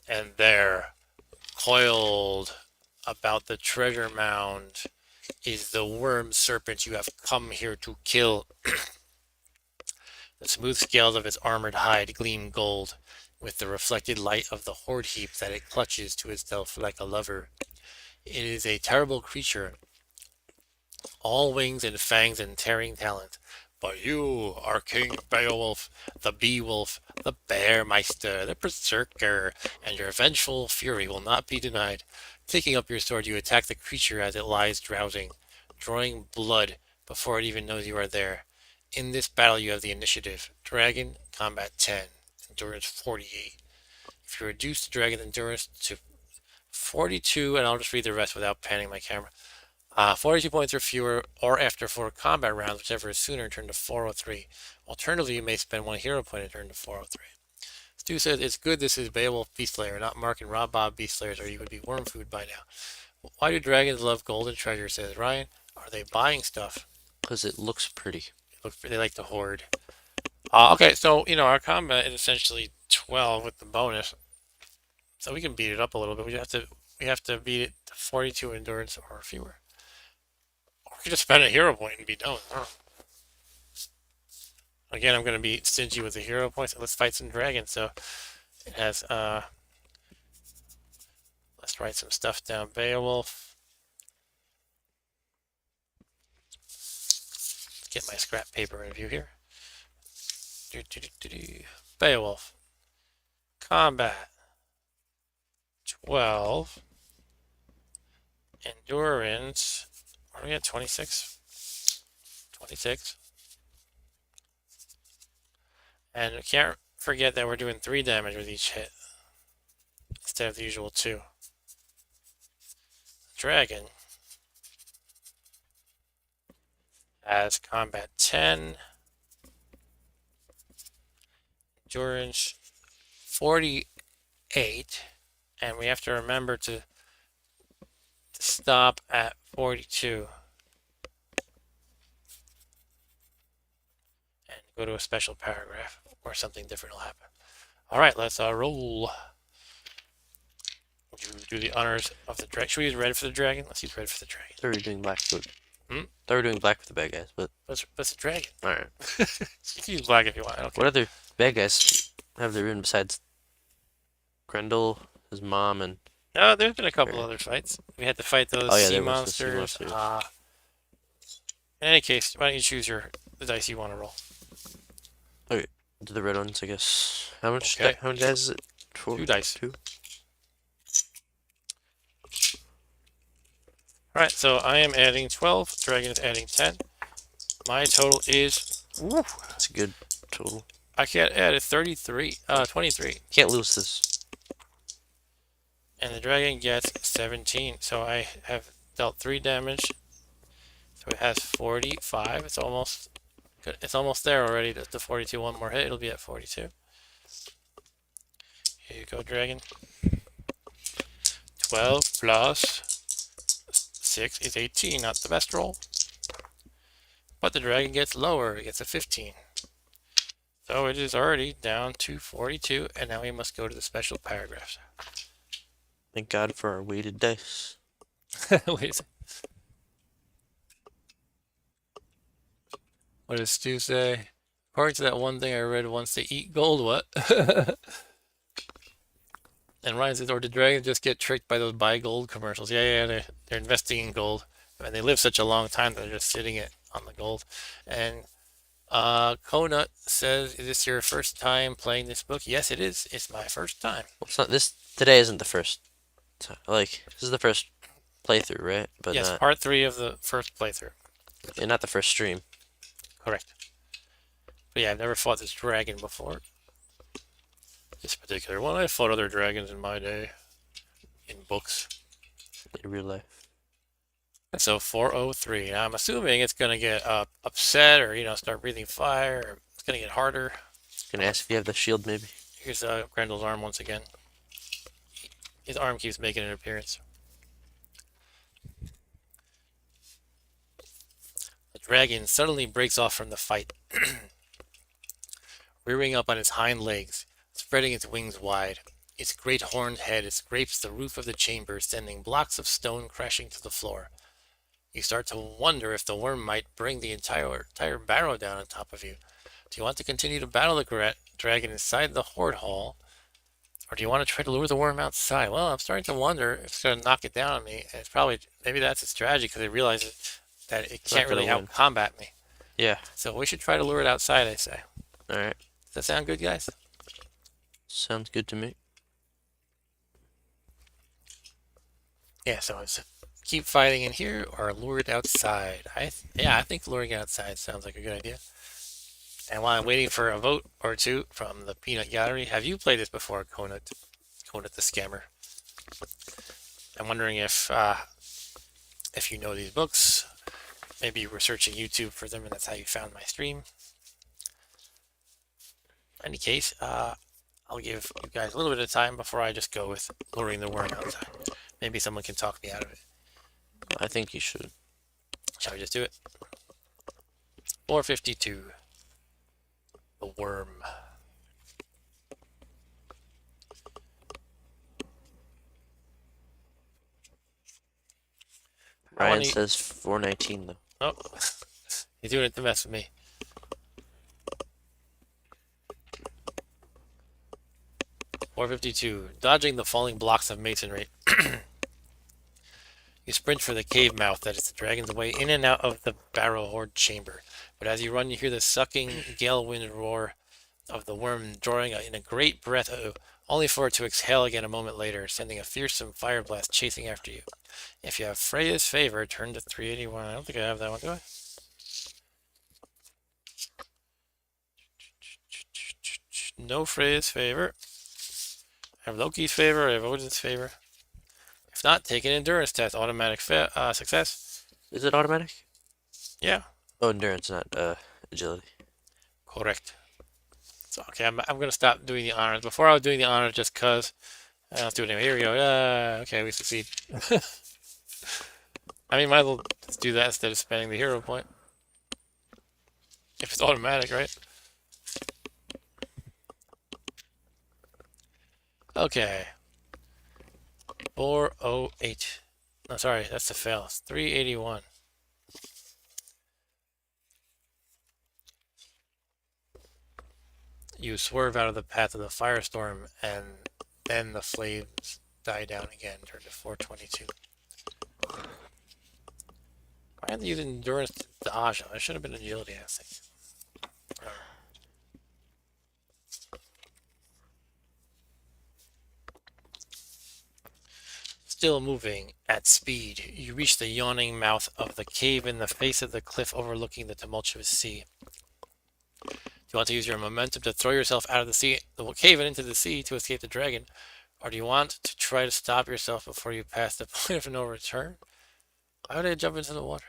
And there, coiled about the treasure mound, is the worm serpent you have come here to kill. The smooth scales of its armored hide gleam gold, with the reflected light of the hoard heap that it clutches to itself like a lover. It is a terrible creature, all wings and fangs and tearing talent. But you are King Beowulf, the Beowulf, the Bearmeister, the Berserker, and your vengeful fury will not be denied. Taking up your sword, you attack the creature as it lies drowsing, drawing blood before it even knows you are there. In this battle, you have the initiative. Dragon, combat 10, endurance 48. If you reduce the dragon's endurance to 42, and I'll just read the rest without panning my camera. 42 points or fewer, or after 4 combat rounds, whichever is sooner, turn to 403. Alternatively, you may spend 1 hero point and turn to 403. Stu says, it's good this is Beowulf Beastslayer, not Mark and Rob Bob Beastslayers, or you would be worm food by now. Why do dragons love golden treasure, says Ryan. Are they buying stuff? Because it looks pretty. They like to hoard. Okay, so, our combat is essentially 12 with the bonus. So we can beat it up a little bit. We have to beat it to 42 endurance or fewer. Or we could just spend a hero point and be done. Again, I'm going to be stingy with the hero points. Let's fight some dragons. So it has, let's write some stuff down. Beowulf. Let's get my scrap paper in view here. Beowulf. Combat. 12. Endurance. What are we at? 26? 26. And we can't forget that we're doing 3 damage with each hit instead of the usual 2. Dragon has combat 10, endurance 48, and we have to remember to stop at 42 and go to a special paragraph or something different will happen. All right, let's roll. Would you do the honors of the dragon? Should we use red for the dragon? Let's use red for the dragon. Thought we were doing black, but Hmm? thought we were doing black for the bad guys, but But it's a dragon. all right. You can use black if you want. I don't care. What other bad guys have there been besides Grendel, his mom, and No, there's been a couple Right. other fights. We had to fight those Oh, yeah, sea there was the sea monsters. monsters. In any case, why don't you choose the dice you want to roll? do the red ones, I guess? How much? Okay. How many dice is it? 2 dice. 2. Alright, so I am adding 12. Dragon is adding 10. My total is... Woo, That's a good total. I can't add it. 23. Can't lose this. And the dragon gets 17. So I have dealt 3 damage. So it has 45. It's almost Good. It's almost there already. The 42. One more hit, it'll be at 42. Here you go, dragon. 12 plus 6 is 18. Not the best roll. But the dragon gets lower. It gets a 15. So it is already down to 42, and now we must go to the special paragraphs. Thank God for our weighted dice. Wait, what does Stu say? According to that one thing I read once, they eat gold. What? And Ryan says, or did dragons just get tricked by those buy gold commercials? Yeah, they're investing in gold, and they live such a long time that they're just sitting it on the gold. And Conut says, is this your first time playing this book? Yes, it is. It's my first time. Well, it's not this. Today isn't the first. Like this is the first playthrough, right? But Yes, not. part 3 of the first playthrough. And not the first stream. Correct. But yeah, I've never fought this dragon before. This particular one. I fought other dragons in my day. In books. In real life. And so 403. Now I'm assuming it's going to get upset or, start breathing fire. Or it's going to get harder. Gonna ask if you have the shield, maybe. Here's Grendel's arm once again. His arm keeps making an appearance. The dragon suddenly breaks off from the fight, rearing up on its hind legs, spreading its wings wide. Its great horned head scrapes the roof of the chamber, sending blocks of stone crashing to the floor. You start to wonder if the worm might bring the entire barrow down on top of you. Do you want to continue to battle the dragon inside the horde hall, or do you want to try to lure the worm outside? Well, I'm starting to wonder if it's going to knock it down on me. And it's probably, maybe that's its strategy because it realizes that it It's not can't really gonna win. out-combat me. Yeah. So we should try to lure it outside, I say. Alright. Does that sound good, guys? Sounds good to me. Yeah, so it's keep fighting in here or lure it outside. I think luring it outside sounds like a good idea. And while I'm waiting for a vote or two from the Peanut Gallery, have you played this before, Conant the Scammer? I'm wondering if you know these books. Maybe you were searching YouTube for them and that's how you found my stream. In any case, I'll give you guys a little bit of time before I just go with luring the worm outside. Maybe someone can talk me out of it. I think you should. Shall we just do it? 452. The worm. Ryan says 419 though. Oh, he's doing it to mess with me. 452. Dodging the falling blocks of masonry. You sprint for the cave mouth that is the dragon's way in and out of the barrow horde chamber. But as you run, you hear the sucking gale wind roar of the worm drawing in a great breath, only for it to exhale again a moment later, sending a fearsome fire blast chasing after you. If you have Freya's favor, turn to 381. I don't think I have that one, do I? No Freya's favor. I have Loki's favor. I have Odin's favor. If not, take an endurance test. Automatic success. Is it automatic? Yeah. Oh, endurance, not agility. Correct. So, okay, I'm going to stop doing the honors. Before I was doing the honors just because. I'll do it anyway. Here we go. Okay, we succeed. I mean, might as well just do that instead of spending the hero point. If it's automatic, right? Okay. 408. No, sorry, that's the fail. It's 381. You swerve out of the path of the firestorm, and then the flames die down again. Turn to 422. I had to use endurance to dodge. I should have been agility, I think. Still moving at speed, you reach the yawning mouth of the cave in the face of the cliff overlooking the tumultuous sea. Do you want to use your momentum to throw yourself out of the cave and into the sea to escape the dragon, or do you want to try to stop yourself before you pass the point of no return? Why would I jump into the water?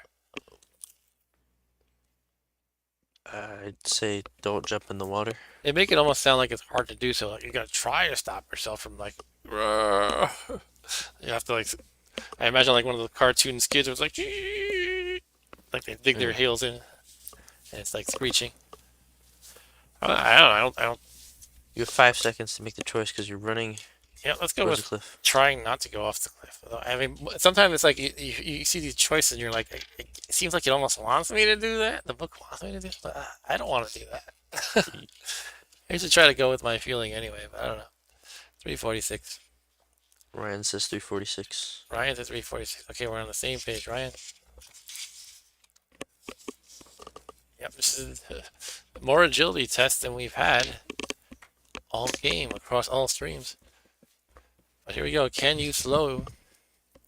I'd say don't jump in the water. They make it almost sound like it's hard to do so. Like you gotta try to stop yourself from like. You have to like. I imagine like one of the cartoon skids was like they dig their Mm. heels in, and it's like screeching. I don't know. I don't. You have 5 seconds to make the choice because you're running Yeah, let's go towards the with cliff. trying not to go off the cliff. I mean, sometimes it's like you see these choices and you're like, it seems like it almost wants me to do that. The book wants me to do it, but I don't want to do that. I usually try to go with my feeling anyway, but I don't know. 346. Ryan says 346. Ryan's at 346. Okay, we're on the same page, Ryan. Yep, this is more agility test than we've had all game across all streams. But here we go. Can you slow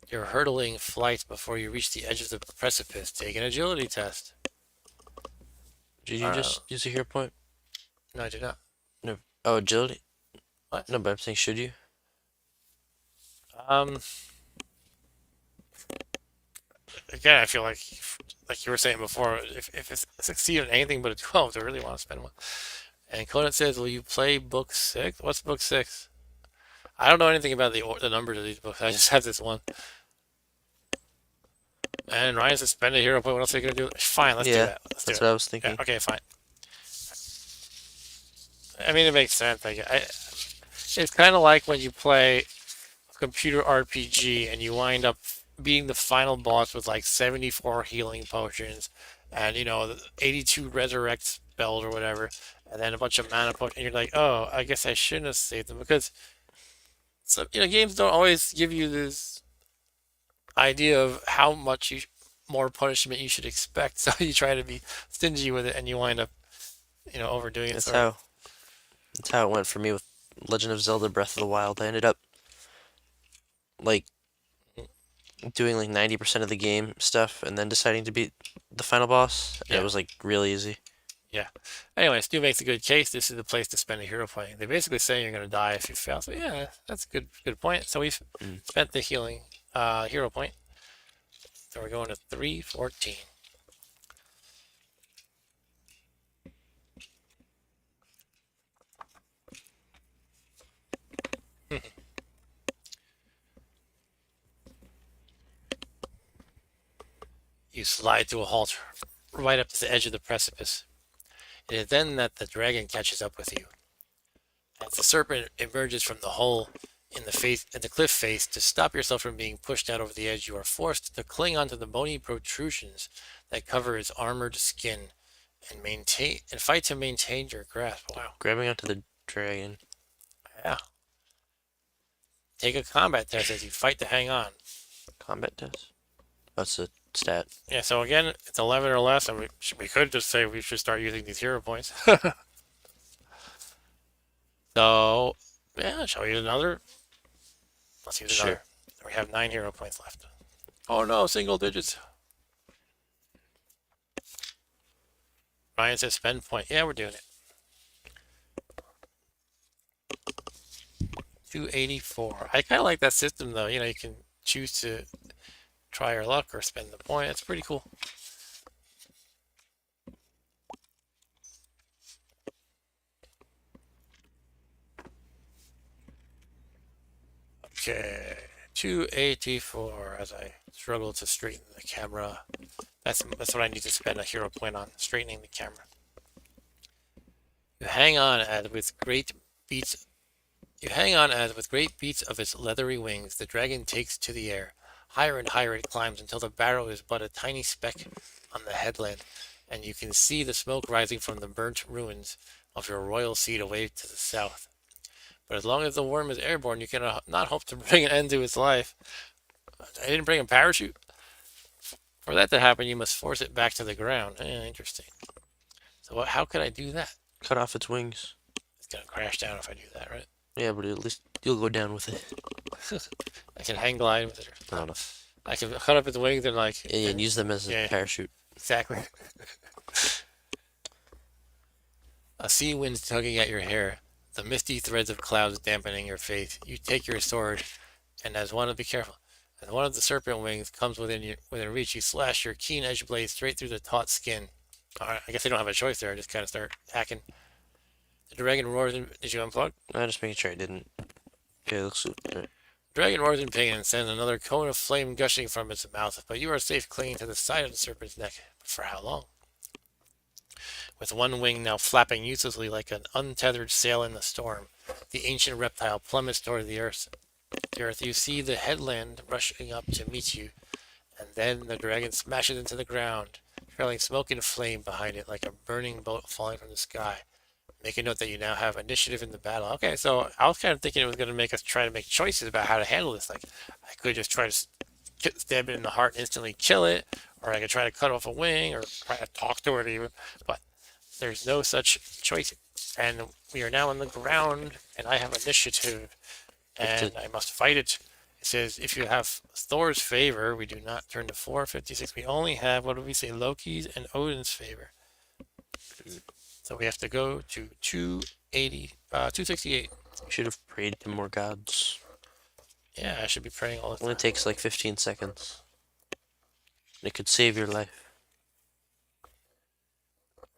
your hurtling flight before you reach the edge of the precipice? Take an agility test. Did you just use a hero point? No, I do not. No. Oh, agility? What? No, but I'm saying should you? Um, Again, I feel like you were saying before, if it's succeed in anything but a 12, do I really want to spend one? And Conan says, will you play book 6? What's book 6? I don't know anything about the numbers of these books. I just have this one. And Ryan says, spend a hero point. What else are you going to do? Fine, let's do Yeah, that. Let's do that's it. what I was Yeah, thinking. okay, fine. I mean, it makes sense. It's kind of like when you play a computer RPG and you wind up being the final boss with like 74 healing potions and, 82 resurrect spells or whatever, and then a bunch of mana potions, and you're like, oh, I guess I shouldn't have saved them because games don't always give you this idea of how much more punishment you should expect, so you try to be stingy with it and you wind up, overdoing it. That's Sort of. how that's how it went for me with Legend of Zelda Breath of the Wild. I ended up like doing like 90% of the game stuff and then deciding to beat the final boss. And it Yeah. was like really easy. Yeah. Anyway, Stu makes a good case. This is the place to spend a hero point. They basically say you're going to die if you fail. So yeah, that's a good point. So we've Mm. spent the healing hero point. So we're going to 314. You slide to a halt right up to the edge of the precipice. It is then that the dragon catches up with you. As the serpent emerges from the hole in the cliff face, to stop yourself from being pushed out over the edge, you are forced to cling onto the bony protrusions that cover its armored skin and fight to maintain your grasp. Wow. Grabbing onto the dragon. Yeah. Take a combat test as you fight to hang on. Combat test? That's a stat. Yeah, so again, it's 11 or less, and we could just say we should start using these hero points. So, yeah, shall we use another? Let's use another. Sure. We have 9 hero points left. Oh no, single digits. Ryan says spend point. Yeah, we're doing it. 284. I kind of like that system though. You can choose to try your luck or spend the point. It's pretty cool. Okay, 284 as I struggle to straighten the camera. That's what I need to spend a hero point on, straightening the camera. You hang on as with great beats of its leathery wings, the dragon takes to the air. Higher and higher it climbs until the barrow is but a tiny speck on the headland, and you can see the smoke rising from the burnt ruins of your royal seat away to the south. But as long as the worm is airborne, you cannot not hope to bring an end to its life. I didn't bring a parachute. For that to happen, you must force it back to the ground. Interesting. So how could I do that? Cut off its wings. It's gonna crash down if I do that, right? Yeah, but at least you'll go down with it. I can hang glide with it. I don't know. I can cut up its wings and Yeah, and use them as a parachute. Exactly. A sea wind's tugging at your hair, the misty threads of clouds dampening your face. You take your sword, and be careful. As one of the serpent wings comes within reach, you slash your keen edge blade straight through the taut skin. Alright, I guess they don't have a choice there. I just kind of start hacking. The dragon roars and... Did you unplug? I'm just making sure I didn't. Okay, looks good. Right. Dragon roars in pain and sends another cone of flame gushing from its mouth, but you are safe clinging to the side of the serpent's neck. But for how long? With one wing now flapping uselessly like an untethered sail in the storm, the ancient reptile plummets toward the earth. You see the headland rushing up to meet you, and then the dragon smashes into the ground, trailing smoke and flame behind it like a burning bolt falling from the sky. Make a note that you now have initiative in the battle. Okay, so I was kind of thinking it was going to make us try to make choices about how to handle this. Like, I could just try to stab it in the heart and instantly kill it, or I could try to cut off a wing, or try to talk to it even. But there's no such choice. And we are now on the ground, and I have initiative, and I must fight it. It says if you have Thor's favor, we do not turn to 456. We only have, what do we say, Loki's and Odin's favor. So we have to go to 268. Should have prayed to more gods. Yeah, I should be praying all the time. Only takes like 15 seconds. It could save your life.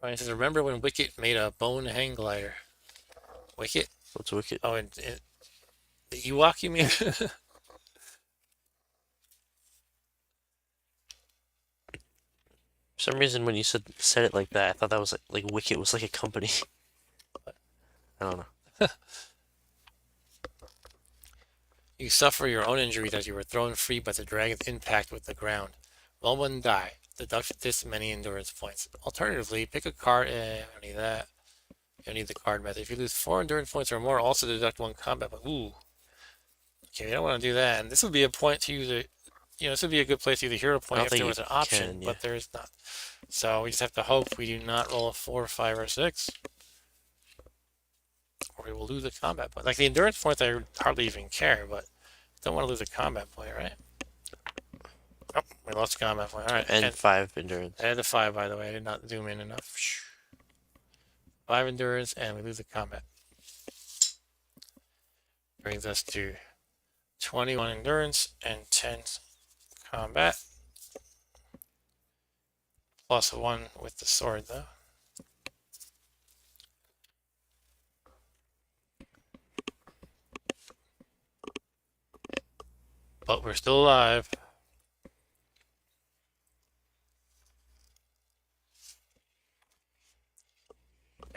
Ryan says, remember when Wicket made a bone hang glider? Wicket? What's wicked? Oh, and the Ewok, you mean? For some reason, when you said it like that, I thought that was like Wicket was like a company. I don't know. You suffer your own injuries as you were thrown free by the dragon's impact with the ground. Roll one die. Deduct this many endurance points. Alternatively, pick a card. I don't need that. You don't need the card method. If you lose 4 endurance points or more, also deduct 1 combat point. Ooh. Okay, we don't want to do that. And this would be a point to use it. You know, this would be a good place to use a hero point if there was an option, but there is not. So we just have to hope we do not roll a 4, 5, or 6. Or we will lose a combat point. Like the endurance points, I hardly even care, but don't want to lose a combat point, right? Oh, we lost a combat point. All right. And 5 endurance. I had the 5, by the way. I did not zoom in enough. 5 endurance, and we lose the combat. Brings us to 21 endurance and 10 combat. Plus 1 with the sword, though. But we're still alive.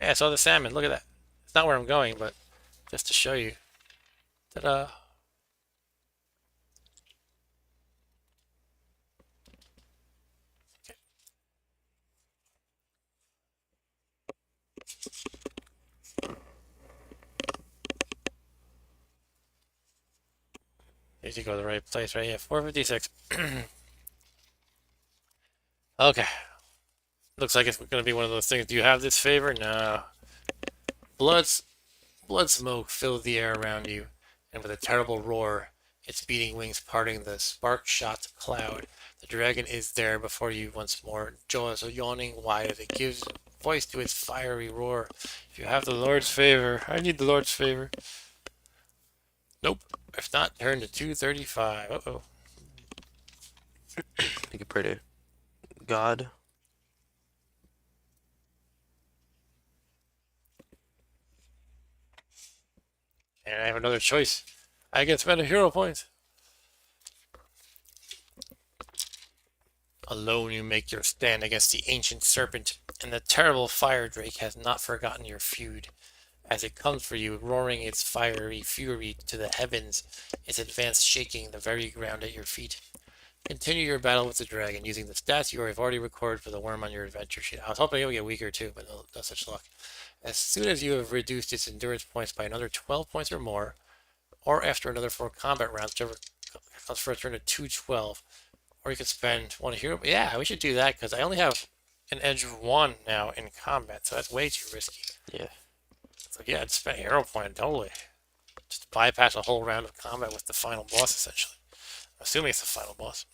Yeah, I saw the salmon. Look at that. It's not where I'm going, but just to show you. Ta-da. Did you go to the right place, right? Yeah, 456. Okay. Looks like it's going to be one of those things. Do you have this favor? No. Blood smoke filled the air around you, and with a terrible roar, its beating wings parting the spark-shot cloud, the dragon is there before you once more, jaws yawning wide as it gives voice to its fiery roar. If you have the Lord's favor, I need the Lord's favor. Nope. If not, turn to 235. Uh-oh. You could pray to God. And I have another choice. I can spend a hero point. Alone you make your stand against the ancient serpent, and the terrible fire drake has not forgotten your feud. As it comes for you, roaring its fiery fury to the heavens, its advance shaking the very ground at your feet. Continue your battle with the dragon using the stats you have already recorded for the worm on your adventure sheet. I was hoping it would get weaker too, but no such luck. As soon as you have reduced its endurance points by another 12 points or more, or after another 4 combat rounds, whichever comes first, turn to 212. Or you could spend 1 hero. Yeah, we should do that because I only have an edge of 1 now in combat, so that's way too risky. Yeah. So yeah, I'd spend a hero point totally. Just bypass a whole round of combat with the final boss, essentially. I'm assuming it's the final boss.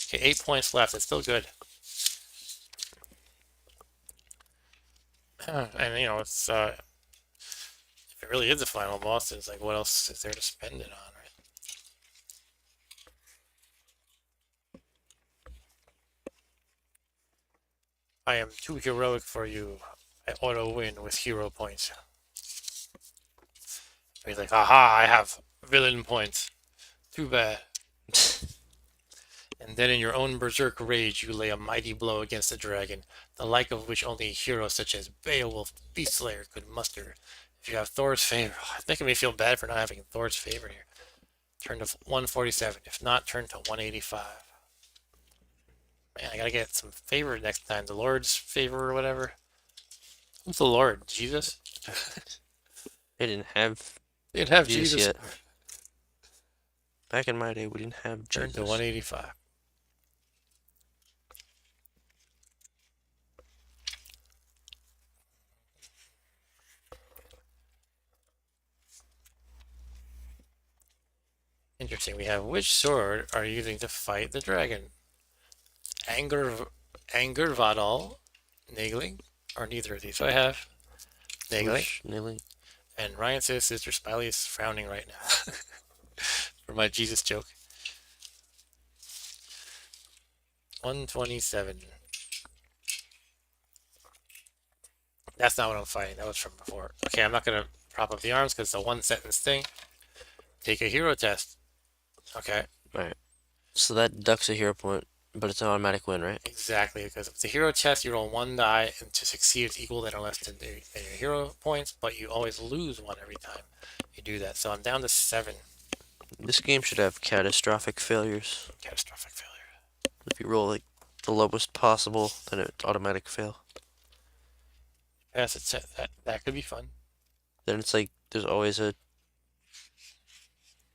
Okay, 8 points left. It's still good. And you know, it's if it really is the final boss, it's like what else is there to spend it on, right? I am too heroic for you. I auto win with hero points. He's like, aha, I have villain points. Too bad. And then in your own berserk rage, you lay a mighty blow against the dragon, the like of which only a hero such as Beowulf Beastslayer could muster. If you have Thor's favor, it's making me feel bad for not having Thor's favor here. Turn to 147. If not, turn to 185. Man, I gotta get some favor next time. The Lord's favor or whatever. Who's the Lord? Jesus? They didn't have They didn't have Jesus Jesus. yet. Back in my day, we didn't have Turn to Jesus. 185. Interesting. We have which sword are you using to fight the dragon? Anger, Anger Vadal, Nagling, or neither of these. So I have Nagling, Swoosh, Nilly. and Ryan says Sister Smiley is frowning right now for my Jesus joke. 127. That's not what I'm fighting. That was from before. Okay, I'm not gonna prop up the arms because it's a one sentence thing. Take a hero test. Okay, Alright. So that ducks a hero point, but it's an automatic win, right? exactly. Because if it's a hero test, you roll one die, and to succeed, it's equal than or less than your hero points, but you always lose one every time you do that. So I'm down to 7. This game should have catastrophic failures. Catastrophic failure. If you roll like the lowest possible, then it's automatic fail. Yes, that could be fun. Then it's like there's always a.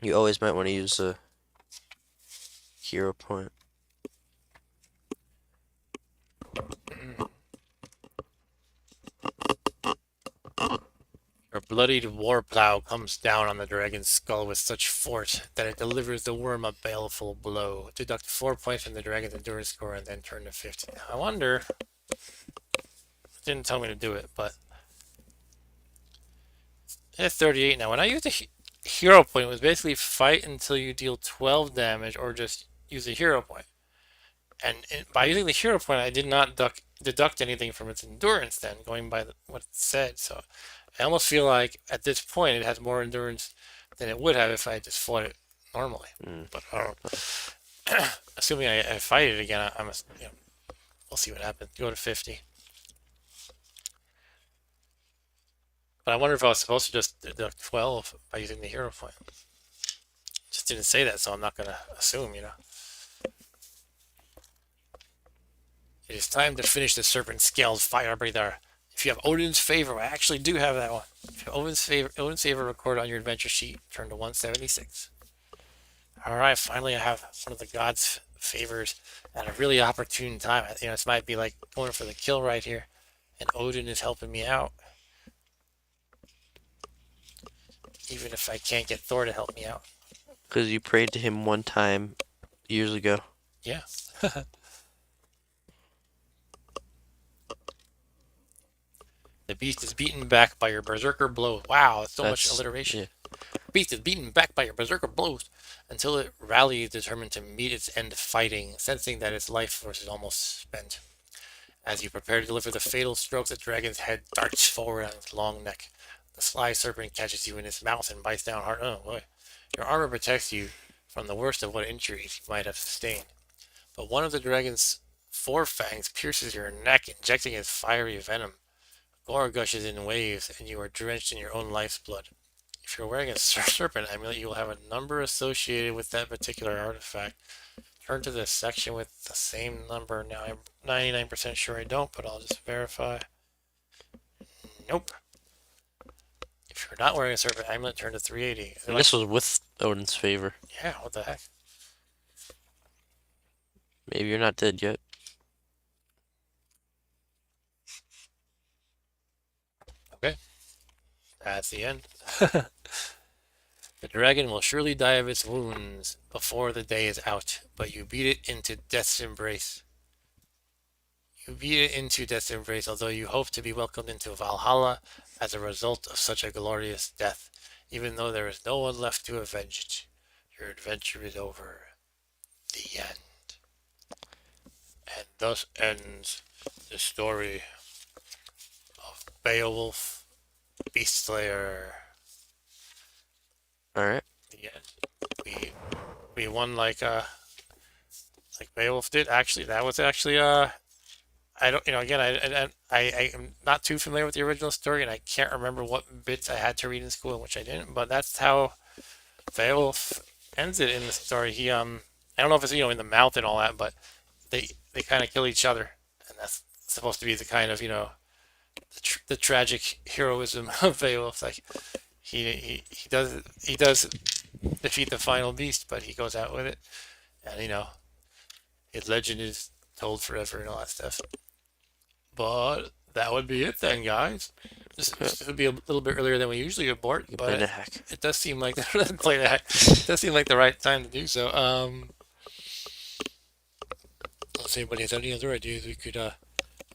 You always might want to use a hero point. Your bloodied war plow comes down on the dragon's skull with such force that it delivers the worm a baleful blow. Deduct 4 points from the dragon's endurance score and then turn to 50. Now, I wonder. It didn't tell me to do it, but it's 38 now. When I used a hero point, it was basically fight until you deal 12 damage or just use a hero point. And by using the hero point, I did not deduct anything from its endurance then, going by what it said. So I almost feel like at this point it has more endurance than it would have if I just fought it normally. But assuming I fight it again, we'll see what happens. Go to 50. But I wonder if I was supposed to just deduct 12 by using the hero point. Just didn't say that, so I'm not going to assume, It is time to finish the serpent-scaled fire breather. If you have Odin's favor, I actually do have that one. If you have Odin's favor recorded on your adventure sheet, turn to 176. Alright, finally I have one of the gods' favors at a really opportune time. This might be like going for the kill right here, and Odin is helping me out. Even if I can't get Thor to help me out. Because you prayed to him one time years ago. Yeah. The beast is beaten back by your berserker blows. Wow, so much alliteration. Yeah. Beast is beaten back by your berserker blows until it rallies, determined to meet its end fighting, sensing that its life force is almost spent. As you prepare to deliver the fatal stroke, the dragon's head darts forward on its long neck. The sly serpent catches you in its mouth and bites down hard. Oh boy. Your armor protects you from the worst of what injuries you might have sustained. But one of the dragon's forefangs pierces your neck, injecting its fiery venom. Gore gushes in waves, and you are drenched in your own life's blood. If you're wearing a serpent amulet, you will have a number associated with that particular artifact. Turn to the section with the same number. Now, I'm 99% sure I don't, but I'll just verify. Nope. If you're not wearing a serpent amulet, turn to 380. And this was with Odin's favor. Yeah, what the heck? Maybe you're not dead yet. Okay. That's the end. The dragon will surely die of its wounds before the day is out, but you beat it into death's embrace. You beat it into death's embrace, although you hope to be welcomed into Valhalla as a result of such a glorious death, even though there is no one left to avenge it. Your adventure is over. The end. And thus ends the story of Beowulf Beastslayer. All right. Yeah, we we won like Beowulf did. Actually, that was actually I don't, again, I am not too familiar with the original story, and I can't remember what bits I had to read in school and which I didn't. But that's how Beowulf ends it in the story. I don't know if it's in the mouth and all that, but they kind of kill each other, and that's supposed to be the kind of the tragic heroism of Beowulf. Like he does defeat the final beast, but he goes out with it, and his legend is told forever and all that stuff. But that would be it then, guys. Yeah, This would be a little bit earlier than we usually abort, you can play but the hack. it does seem like play that. It does seem like the right time to do so. Unless anybody has any other ideas, I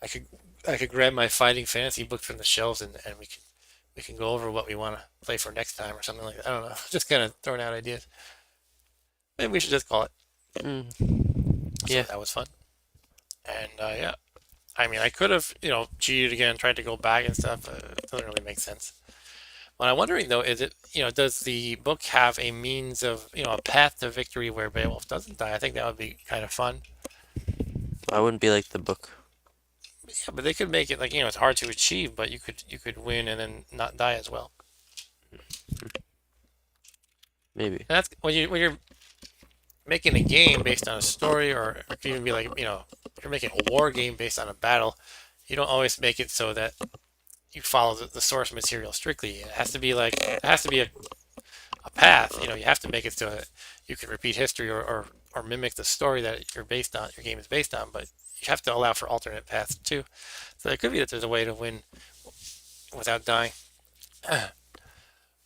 could, I could grab my fighting fantasy book from the shelves and we can go over what we want to play for next time or something like that. I don't know. Just kind of throwing out ideas. Maybe we should just call it. Mm, So yeah, that was fun, and yeah. I mean, I could have, cheated again, tried to go back and stuff. It doesn't really make sense. What I'm wondering though is does the book have a means of, a path to victory where Beowulf doesn't die? I think that would be kind of fun. I wouldn't be like the book. Yeah, but they could make it like, it's hard to achieve, but you could win and then not die as well. Maybe. And that's when you're making a game based on a story, or it could even be like, you're making a war game based on a battle. You don't always make it so that you follow the source material strictly. It has to be a path. You have to make it so that you can repeat history or mimic the story that your game is based on, but you have to allow for alternate paths too. So it could be that there's a way to win without dying.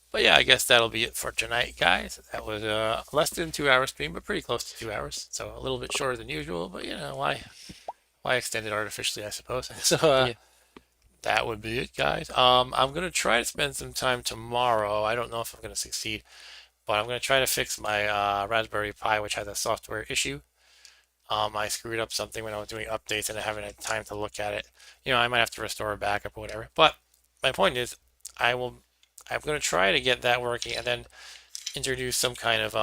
But yeah, I guess that'll be it for tonight, guys. That was less than 2 hour stream, but pretty close to 2 hours. So a little bit shorter than usual, but why extend it artificially, I suppose. So Yeah. that would be it, guys. I'm gonna try to spend some time tomorrow. I don't know if I'm gonna succeed, but I'm gonna try to fix my Raspberry Pi, which has a software issue. I screwed up something when I was doing updates and I haven't had time to look at it. I might have to restore a backup or whatever. But my point is, I will. I'm gonna try to get that working and then introduce some kind of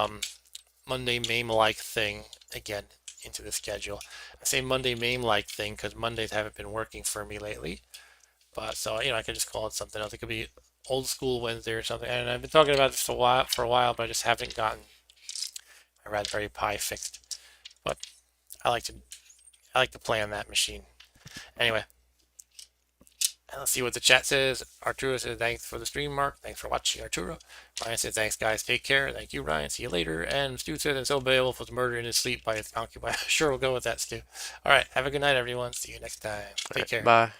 Monday MAME-like thing again into the schedule. I say Monday MAME-like thing because Mondays haven't been working for me lately. But so I could just call it something else. It could be Old School Wednesday or something. And I've been talking about this for a while, but I just haven't gotten my Raspberry Pi fixed. But I like to I like to play on that machine. Anyway, let's see what the chat says. Arturo says thanks for the stream, Mark. Thanks for watching, Arturo. Ryan says thanks, guys. Take care. Thank you, Ryan. See you later. And Stu says and so Beowulf was murdered in his sleep by his concubine. Sure, we'll go with that, Stu. All right. Have a good night, everyone. See you next time. All Take right. care. Bye.